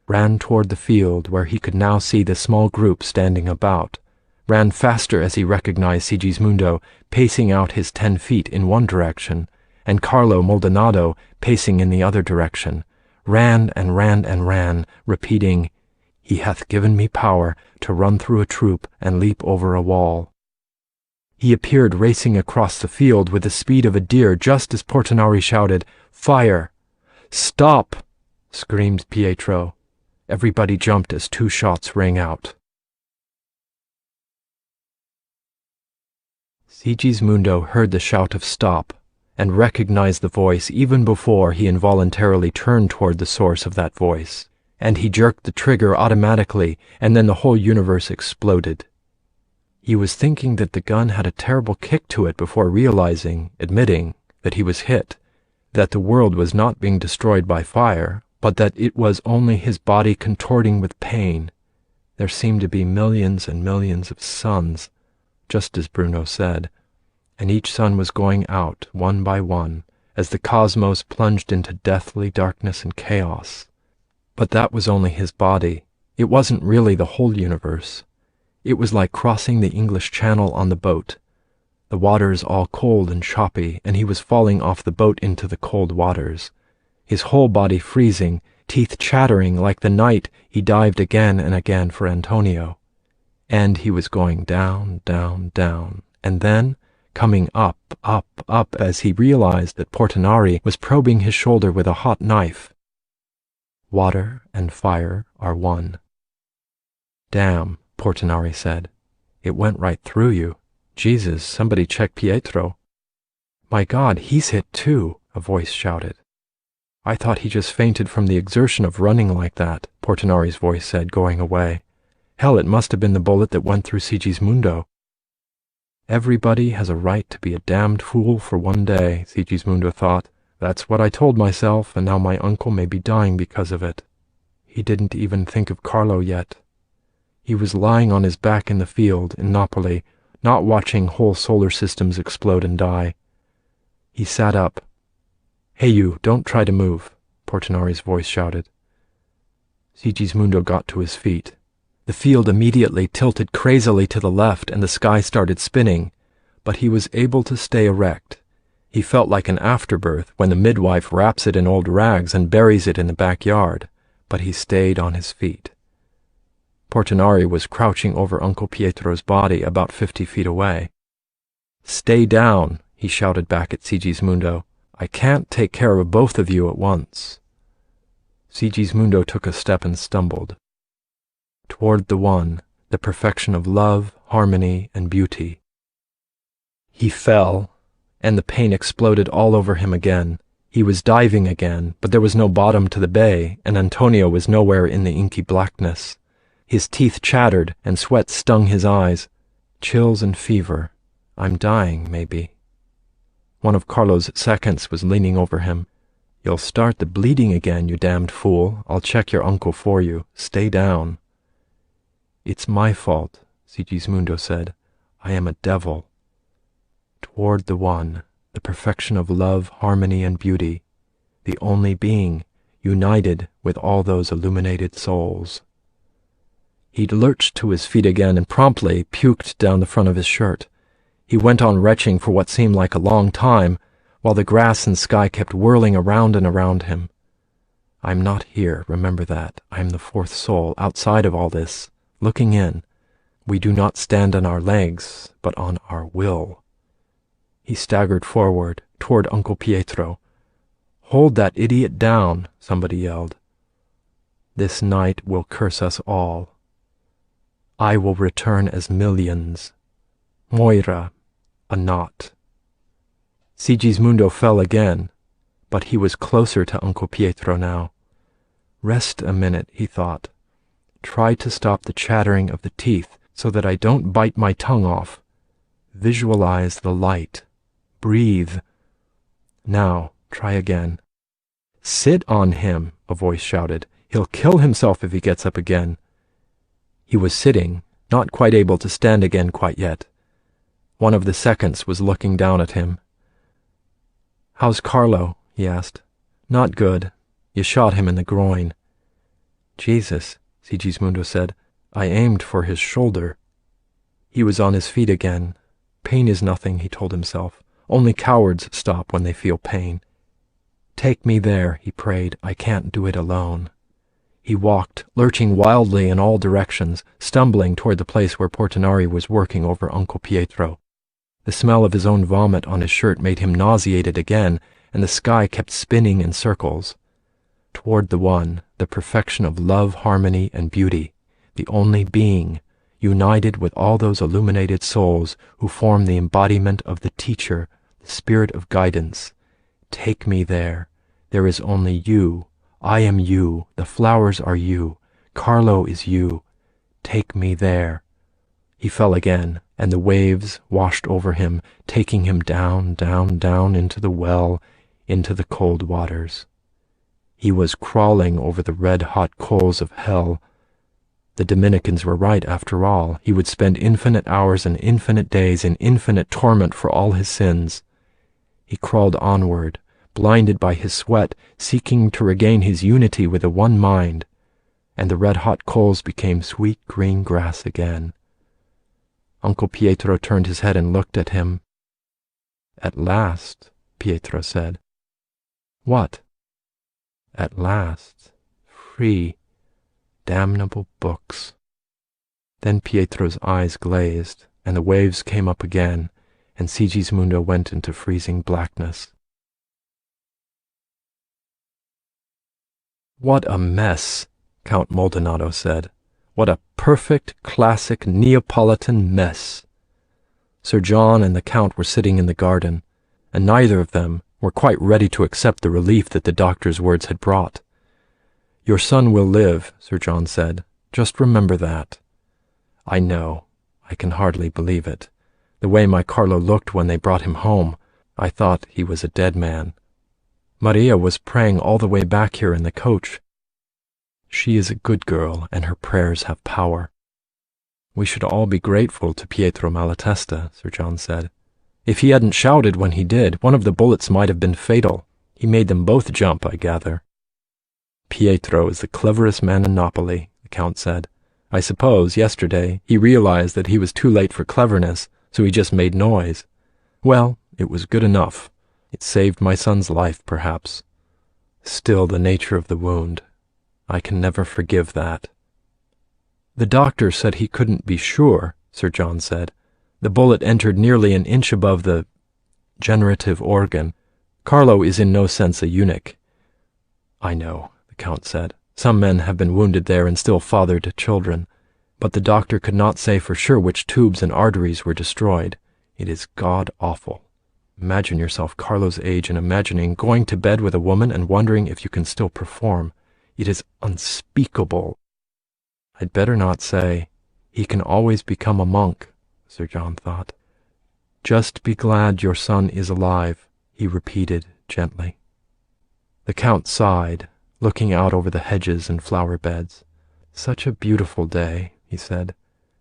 Speaker 1: ran toward the field where he could now see the small group standing about, ran faster as he recognized Sigismundo pacing out his 10 feet in one direction, and Carlo Maldonado pacing in the other direction, ran and ran and ran, repeating, He hath given me power to run through a troop and leap over a wall. He appeared racing across the field with the speed of a deer just as Portinari shouted, Fire! Stop! Screamed Pietro. Everybody jumped as 2 shots rang out. Sigismundo heard the shout of stop and recognized the voice even before he involuntarily turned toward the source of that voice, and he jerked the trigger automatically, and then the whole universe exploded. He was thinking that the gun had a terrible kick to it before realizing, admitting, that he was hit, that the world was not being destroyed by fire, but that it was only his body contorting with pain. There seemed to be millions and millions of suns, just as Bruno said, and each sun was going out one by one as the cosmos plunged into deathly darkness and chaos. But that was only his body. It wasn't really the whole universe. It was like crossing the English Channel on the boat. The waters all cold and choppy, and he was falling off the boat into the cold waters. His whole body freezing, teeth chattering like the night he dived again and again for Antonio. And he was going down, down, down, and then coming up, up, up as he realized that Portinari was probing his shoulder with a hot knife. Water and fire are one. Damn, Portinari said. It went right through you. Jesus, somebody check Pietro. My God, he's hit too, a voice shouted. I thought he just fainted from the exertion of running like that, Portinari's voice said, going away. Hell, it must have been the bullet that went through Sigismundo. Everybody has a right to be a damned fool for one day, Sigismundo thought. That's what I told myself, and now my uncle may be dying because of it. He didn't even think of Carlo yet. He was lying on his back in the field in Napoli, not watching whole solar systems explode and die. He sat up. Hey you, don't try to move, Portinari's voice shouted. Sigismundo got to his feet. The field immediately tilted crazily to the left and the sky started spinning, but he was able to stay erect. He felt like an afterbirth when the midwife wraps it in old rags and buries it in the backyard, but he stayed on his feet. Portinari was crouching over Uncle Pietro's body about 50 feet away. Stay down, he shouted back at Sigismundo. I can't take care of both of you at once. Sigismundo took a step and stumbled. Toward the one, the perfection of love, harmony, and beauty. He fell, and the pain exploded all over him again. He was diving again, but there was no bottom to the bay, and Antonio was nowhere in the inky blackness. His teeth chattered, and sweat stung his eyes. Chills and fever. I'm dying, maybe. One of Carlo's seconds was leaning over him. You'll start the bleeding again, you damned fool. I'll check your uncle for you. Stay down. It's my fault, Sigismundo said. I am a devil. Toward the one, the perfection of love, harmony, and beauty, the only being, united with all those illuminated souls. He lurched to his feet again and promptly puked down the front of his shirt. He went on retching for what seemed like a long time, while the grass and sky kept whirling around and around him. I'm not here, remember that. I am the fourth soul, outside of all this, looking in. We do not stand on our legs, but on our will. He staggered forward, toward Uncle Pietro. Hold that idiot down, somebody yelled. This night will curse us all. I will return as millions. Moira, a knot. Sigismundo fell again, but he was closer to Uncle Pietro now. Rest a minute, he thought. Try to stop the chattering of the teeth so that I don't bite my tongue off. Visualize the light. Breathe. Now, try again. Sit on him, a voice shouted. He'll kill himself if he gets up again. He was sitting, not quite able to stand again quite yet. One of the seconds was looking down at him. How's Carlo? He asked. Not good. You shot him in the groin. Jesus, Sigismundo said. I aimed for his shoulder. He was on his feet again. Pain is nothing, he told himself. Only cowards stop when they feel pain. Take me there, he prayed. I can't do it alone. He walked, lurching wildly in all directions, stumbling toward the place where Portinari was working over Uncle Pietro. The smell of his own vomit on his shirt made him nauseated again, and the sky kept spinning in circles. Toward the one, the perfection of love, harmony, and beauty, the only being, united with all those illuminated souls who form the embodiment of the teacher, the spirit of guidance. Take me there. There is only you. I am you. The flowers are you. Carlo is you. Take me there. He fell again, and the waves washed over him, taking him down, down, down into the well, into the cold waters. He was crawling over the red-hot coals of hell. The Dominicans were right, after all. He would spend infinite hours and infinite days in infinite torment for all his sins. He crawled onward, blinded by his sweat, seeking to regain his unity with the one mind, and the red-hot coals became sweet green grass again. Uncle Pietro turned his head and looked at him. "At last," Pietro said. "What?" "At last. Free. Damnable books." Then Pietro's eyes glazed, and the waves came up again, and Sigismundo went into freezing blackness. "What a mess," Count Maldonado said. "What a perfect, classic, Neapolitan mess." Sir John and the Count were sitting in the garden, and neither of them were quite ready to accept the relief that the doctor's words had brought. "Your son will live," Sir John said. "Just remember that." "I know. I can hardly believe it. The way my Carlo looked when they brought him home, I thought he was a dead man. Maria was praying all the way back here in the coach. She is a good girl, and her prayers have power." "We should all be grateful to Pietro Malatesta," Sir John said. "If he hadn't shouted when he did, one of the bullets might have been fatal. He made them both jump, I gather." "Pietro is the cleverest man in Napoli," the Count said. "I suppose, yesterday, he realized that he was too late for cleverness, so he just made noise. Well, it was good enough. It saved my son's life, perhaps. Still, the nature of the wound. I can never forgive that." "The doctor said he couldn't be sure," Sir John said. "The bullet entered nearly an inch above the generative organ. Carlo is in no sense a eunuch." "I know," the Count said. "Some men have been wounded there and still fathered children. But the doctor could not say for sure which tubes and arteries were destroyed. It is god-awful. Imagine yourself Carlo's age and imagining going to bed with a woman and wondering if you can still perform. It is unspeakable." "I'd better not say. He can always become a monk," Sir John thought. "Just be glad your son is alive," he repeated gently. The Count sighed, looking out over the hedges and flower beds. "Such a beautiful day," he said,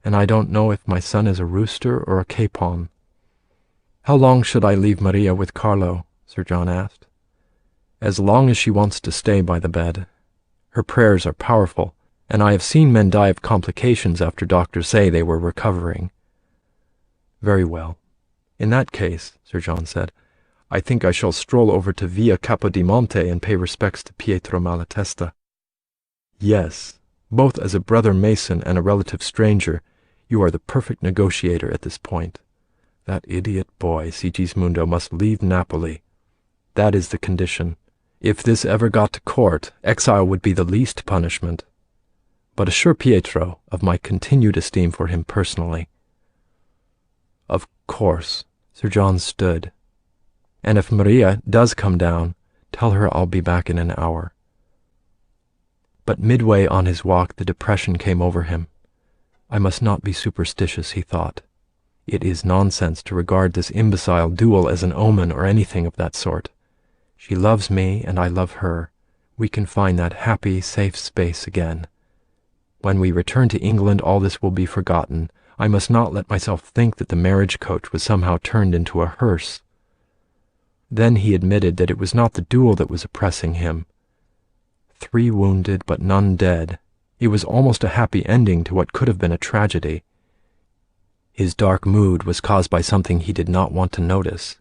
Speaker 1: "and I don't know if my son is a rooster or a capon." "How long should I leave Maria with Carlo?" Sir John asked. "As long as she wants to stay by the bed. Her prayers are powerful, and I have seen men die of complications after doctors say they were recovering." "Very well. In that case," Sir John said, "I think I shall stroll over to Via Capodimonte and pay respects to Pietro Malatesta." "Yes, both as a brother Mason and a relative stranger, you are the perfect negotiator at this point. That idiot boy, Sigismundo, must leave Napoli. That is the condition. If this ever got to court, exile would be the least punishment. But assure Pietro of my continued esteem for him personally." "Of course." Sir John stood. "And if Maria does come down, tell her I'll be back in an hour." But midway on his walk the depression came over him. "I must not be superstitious," he thought. "It is nonsense to regard this imbecile duel as an omen or anything of that sort. She loves me and I love her. We can find that happy, safe space again. When we return to England all this will be forgotten. I must not let myself think that the marriage coach was somehow turned into a hearse." Then he admitted that it was not the duel that was oppressing him. 3 wounded but none dead. It was almost a happy ending to what could have been a tragedy. His dark mood was caused by something he did not want to notice.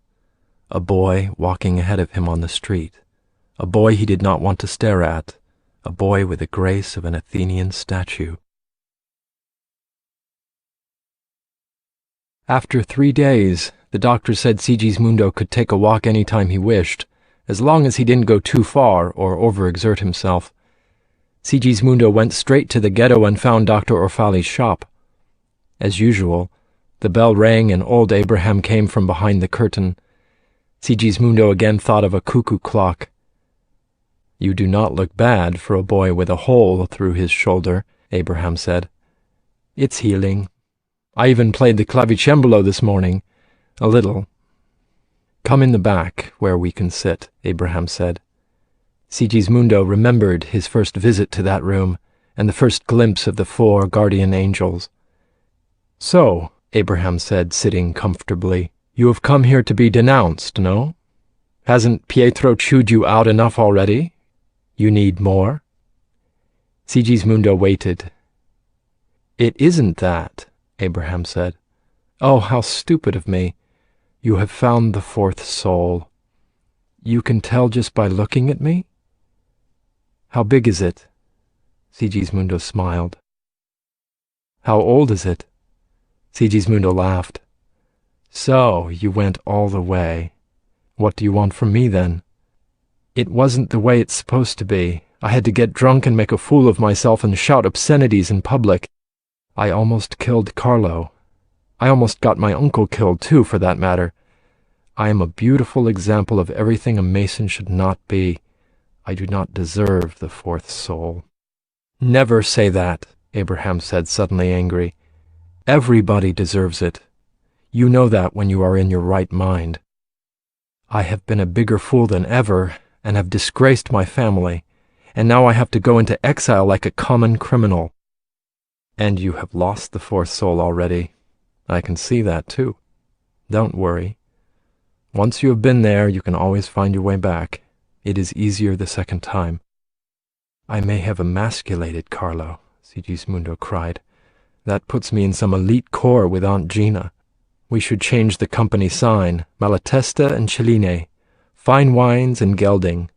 Speaker 1: A boy walking ahead of him on the street. A boy he did not want to stare at. A boy with the grace of an Athenian statue. After 3 days, the doctor said Sigismundo could take a walk any time he wished, as long as he didn't go too far or overexert himself. Sigismundo went straight to the ghetto and found Dr. Orfali's shop. As usual, the bell rang and old Abraham came from behind the curtain. Sigismundo again thought of a cuckoo clock. "You do not look bad for a boy with a hole through his shoulder," Abraham said. "It's healing. I even played the clavicembalo this morning. A little." "Come in the back, where we can sit," Abraham said. Sigismundo remembered his first visit to that room and the first glimpse of the 4 guardian angels. "So," Abraham said, sitting comfortably, "you have come here to be denounced, no? Hasn't Pietro chewed you out enough already? You need more?" Sigismundo waited. "It isn't that," Abraham said. "Oh, how stupid of me. You have found the 4th soul. You can tell just by looking at me? How big is it?" Sigismundo smiled. "How old is it?" Sigismundo laughed. "So, you went all the way. What do you want from me, then?" "It wasn't the way it's supposed to be. I had to get drunk and make a fool of myself and shout obscenities in public. I almost killed Carlo. I almost got my uncle killed, too, for that matter. I am a beautiful example of everything a Mason should not be. I do not deserve the 4th soul." "Never say that," Abraham said, suddenly angry. "Everybody deserves it. You know that when you are in your right mind. I have been a bigger fool than ever, and have disgraced my family, and now I have to go into exile like a common criminal. And you have lost the 4th soul already. I can see that, too. Don't worry. Once you have been there, you can always find your way back. It is easier the second time." "I may have emasculated Carlo," Sigismundo cried. "That puts me in some elite corps with Aunt Gina. We should change the company sign, Malatesta and Cellini, fine wines and gelding.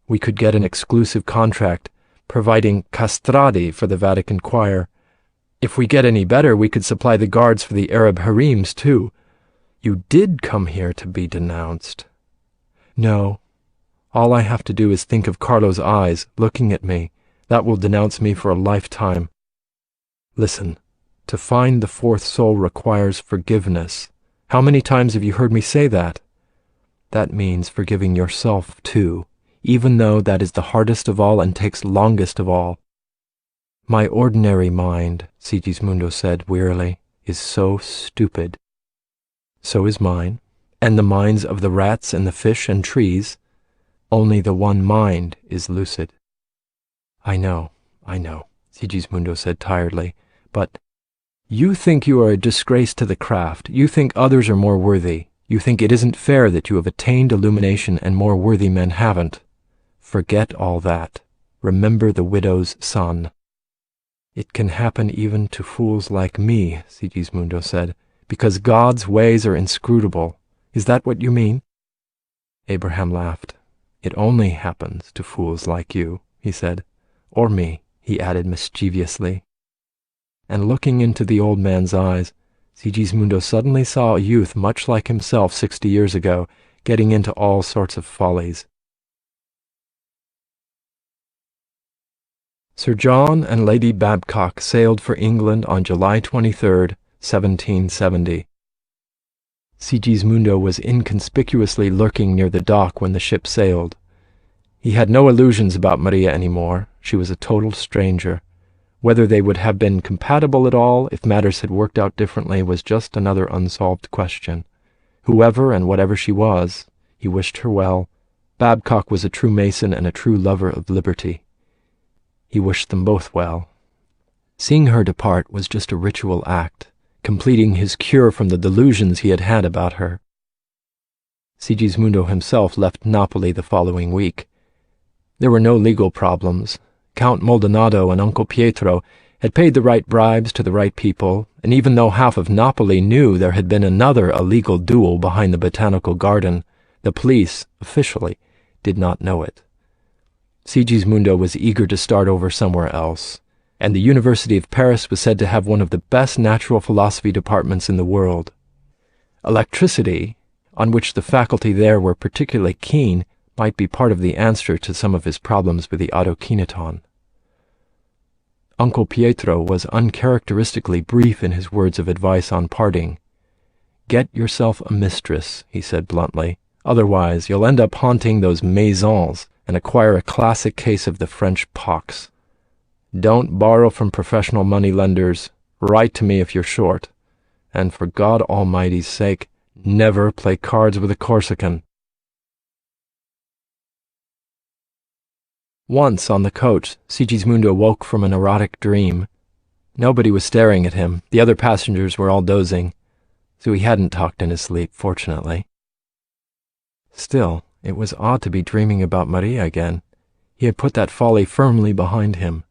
Speaker 1: We could get an exclusive contract, providing castrati for the Vatican choir. If we get any better, we could supply the guards for the Arab harems, too. You did come here to be denounced." "No. All I have to do is think of Carlo's eyes looking at me. That will denounce me for a lifetime. Listen, to find the 4th soul requires forgiveness. How many times have you heard me say that? That means forgiving yourself, too, even though that is the hardest of all and takes longest of all." "My ordinary mind," Sigismundo said wearily, "is so stupid." "So is mine, and the minds of the rats and the fish and trees. Only the one mind is lucid." I know, Sigismundo said tiredly, "but you think you are a disgrace to the craft. You think others are more worthy. You think it isn't fair that you have attained illumination and more worthy men haven't. Forget all that. Remember the widow's son." "It can happen even to fools like me," Sigismundo said, "because God's ways are inscrutable. Is that what you mean?" Abraham laughed. "It only happens to fools like you," he said. "Or me," he added mischievously. And looking into the old man's eyes, Sigismundo suddenly saw a youth much like himself 60 years ago, getting into all sorts of follies. Sir John and Lady Babcock sailed for England on July 23rd, 1770. Sigismundo was inconspicuously lurking near the dock when the ship sailed. He had no illusions about Maria anymore. She was a total stranger. Whether they would have been compatible at all if matters had worked out differently was just another unsolved question. Whoever and whatever she was, he wished her well. Babcock was a true Mason and a true lover of liberty. He wished them both well. Seeing her depart was just a ritual act, completing his cure from the delusions he had had about her. Sigismundo himself left Napoli the following week. There were no legal problems. Count Maldonado and Uncle Pietro had paid the right bribes to the right people, and even though half of Napoli knew there had been another illegal duel behind the botanical garden, the police, officially, did not know it. Sigismundo was eager to start over somewhere else, and the University of Paris was said to have one of the best natural philosophy departments in the world. Electricity, on which the faculty there were particularly keen, might be part of the answer to some of his problems with the autokineton. Uncle Pietro was uncharacteristically brief in his words of advice on parting. "Get yourself a mistress," he said bluntly. "Otherwise you'll end up haunting those maisons and acquire a classic case of the French pox. Don't borrow from professional money-lenders. Write to me if you're short. And for God Almighty's sake, never play cards with a Corsican." Once, on the coach, Sigismundo woke from an erotic dream. Nobody was staring at him. The other passengers were all dozing, so he hadn't talked in his sleep, fortunately. Still, it was odd to be dreaming about Maria again. He had put that folly firmly behind him.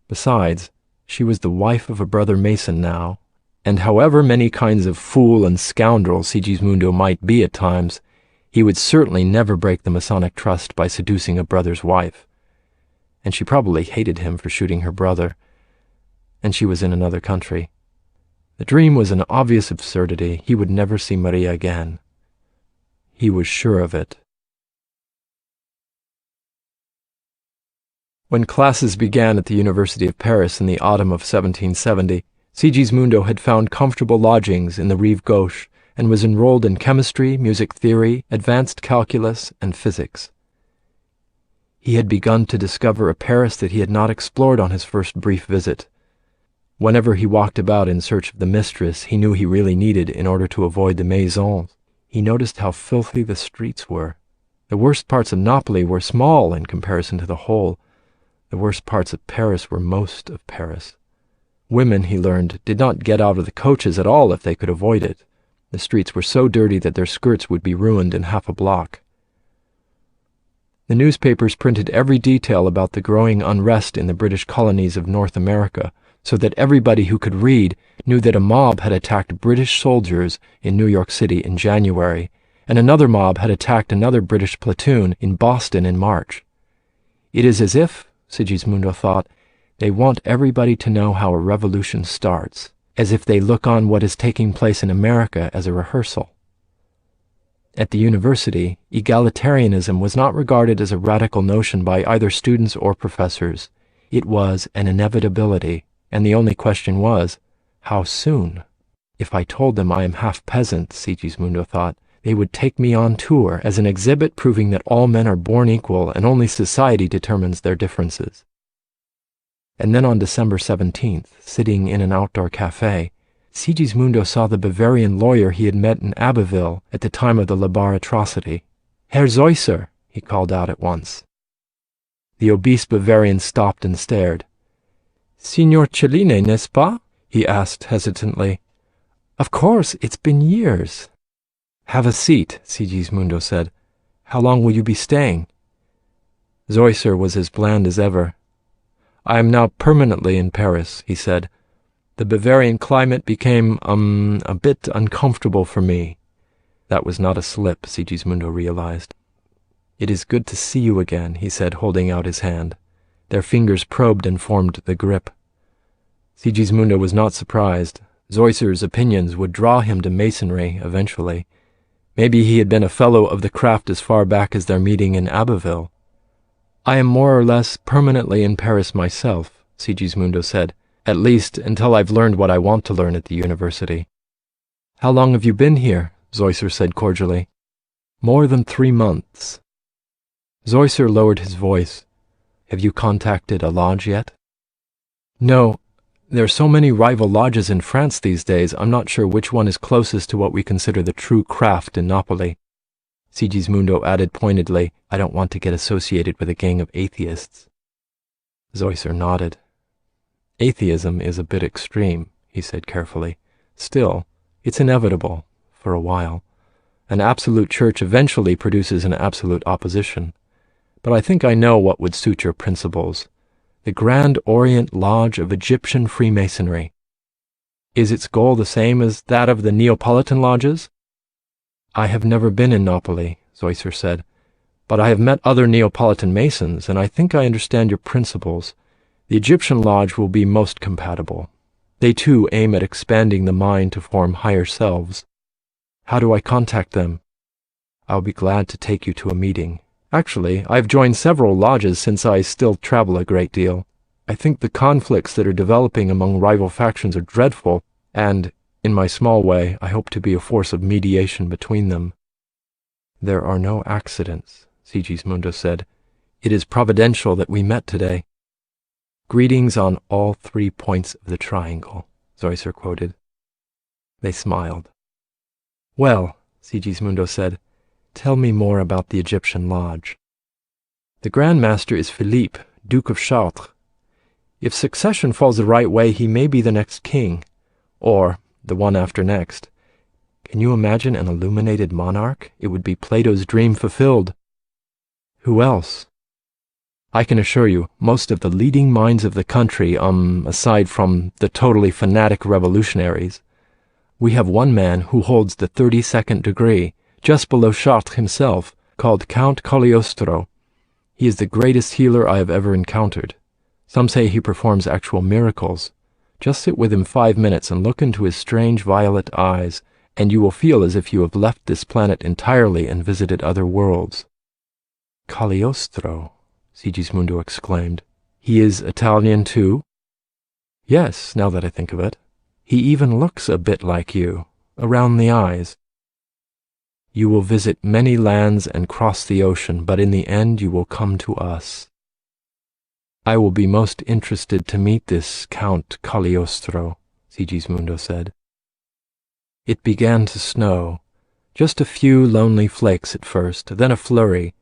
Speaker 1: Besides, she was the wife of a brother Mason now, and however many kinds of fool and scoundrel Sigismundo might be at times, he would certainly never break the Masonic trust by seducing a brother's wife. And she probably hated him for shooting her brother, and she was in another country. The dream was an obvious absurdity. He would never see Maria again. He was sure of it. When classes began at the University of Paris in the autumn of 1770, Sigismundo had found comfortable lodgings in the Rive Gauche and was enrolled in chemistry, music theory, advanced calculus, and physics. He had begun to discover a Paris that he had not explored on his first brief visit. Whenever he walked about in search of the mistress he knew he really needed in order to avoid the maisons, he noticed how filthy the streets were. The worst parts of Napoli were small in comparison to the whole. The worst parts of Paris were most of Paris. Women, he learned, did not get out of the coaches at all if they could avoid it. The streets were so dirty that their skirts would be ruined in half a block. The newspapers printed every detail about the growing unrest in the British colonies of North America, so that everybody who could read knew that a mob had attacked British soldiers in New York City in January, and another mob had attacked another British platoon in Boston in March. It is as if, Sigismundo thought, they want everybody to know how a revolution starts, as if they look on what is taking place in America as a rehearsal. At the university, egalitarianism was not regarded as a radical notion by either students or professors. It was an inevitability, and the only question was, how soon? If I told them I am half peasant, Sigismundo thought, they would take me on tour as an exhibit proving that all men are born equal and only society determines their differences. And then on December 17th, sitting in an outdoor cafe, Sigismundo saw the Bavarian lawyer he had met in Abbeville at the time of the Labarre atrocity. Herr Zeusser, he called out at once. The obese Bavarian stopped and stared. Signor Cellini, n'est-ce pas? He asked hesitantly. Of course, it's been years. Have a seat, Sigismundo said. How long will you be staying? Zeusser was as bland as ever. I am now permanently in Paris, he said. The Bavarian climate became, a bit uncomfortable for me. That was not a slip, Sigismundo realized. It is good to see you again, he said, holding out his hand. Their fingers probed and formed the grip. Sigismundo was not surprised. Zeusser's opinions would draw him to Masonry eventually. Maybe he had been a fellow of the craft as far back as their meeting in Abbeville. I am more or less permanently in Paris myself, Sigismundo said, at least until I've learned what I want to learn at the university. How long have you been here? Zeusser said cordially. More than 3 months. Zeusser lowered his voice. Have you contacted a lodge yet? No. There are so many rival lodges in France these days, I'm not sure which one is closest to what we consider the true craft in Napoli. Sigismundo added pointedly, I don't want to get associated with a gang of atheists. Zeusser nodded. Atheism is a bit extreme, he said carefully. Still, it's inevitable, for a while. An absolute church eventually produces an absolute opposition. But I think I know what would suit your principles. The Grand Orient Lodge of Egyptian Freemasonry. Is its goal the same as that of the Neapolitan lodges? I have never been in Napoli, Zeusser said, but I have met other Neapolitan Masons, and I think I understand your principles. The Egyptian lodge will be most compatible. They too aim at expanding the mind to form higher selves. How do I contact them? I'll be glad to take you to a meeting. Actually, I've joined several lodges since I still travel a great deal. I think the conflicts that are developing among rival factions are dreadful, and, in my small way, I hope to be a force of mediation between them. There are no accidents, Sigismundo said. It is providential that we met today. Greetings on all 3 points of the triangle, Zeusser quoted. They smiled. Well, Sigismundo said, tell me more about the Egyptian lodge. The Grand Master is Philippe, Duke of Chartres. If succession falls the right way, he may be the next king, or the one after next. Can you imagine an illuminated monarch? It would be Plato's dream fulfilled. Who else? I can assure you, most of the leading minds of the country, aside from the totally fanatic revolutionaries. We have one man who holds the 32nd degree, just below Chartres himself, called Count Cagliostro. He is the greatest healer I have ever encountered. Some say he performs actual miracles. Just sit with him 5 minutes and look into his strange violet eyes, and you will feel as if you have left this planet entirely and visited other worlds. Cagliostro, Sigismundo exclaimed. He is Italian too? Yes, now that I think of it. He even looks a bit like you, around the eyes. You will visit many lands and cross the ocean, but in the end you will come to us. I will be most interested to meet this Count Cagliostro, Sigismundo said. It began to snow, just a few lonely flakes at first, then a flurry.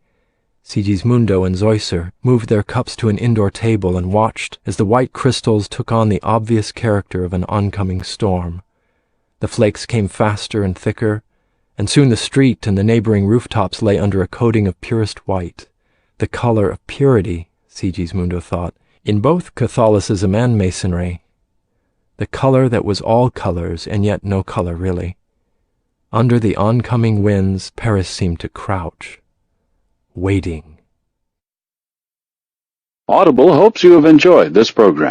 Speaker 1: Sigismundo and Zeusser moved their cups to an indoor table and watched as the white crystals took on the obvious character of an oncoming storm. The flakes came faster and thicker, and soon the street and the neighboring rooftops lay under a coating of purest white, the color of purity, Sigismundo thought, in both Catholicism and Masonry. The color that was all colors and yet no color really. Under the oncoming winds, Paris seemed to crouch, waiting.
Speaker 2: Audible hopes you have enjoyed this program.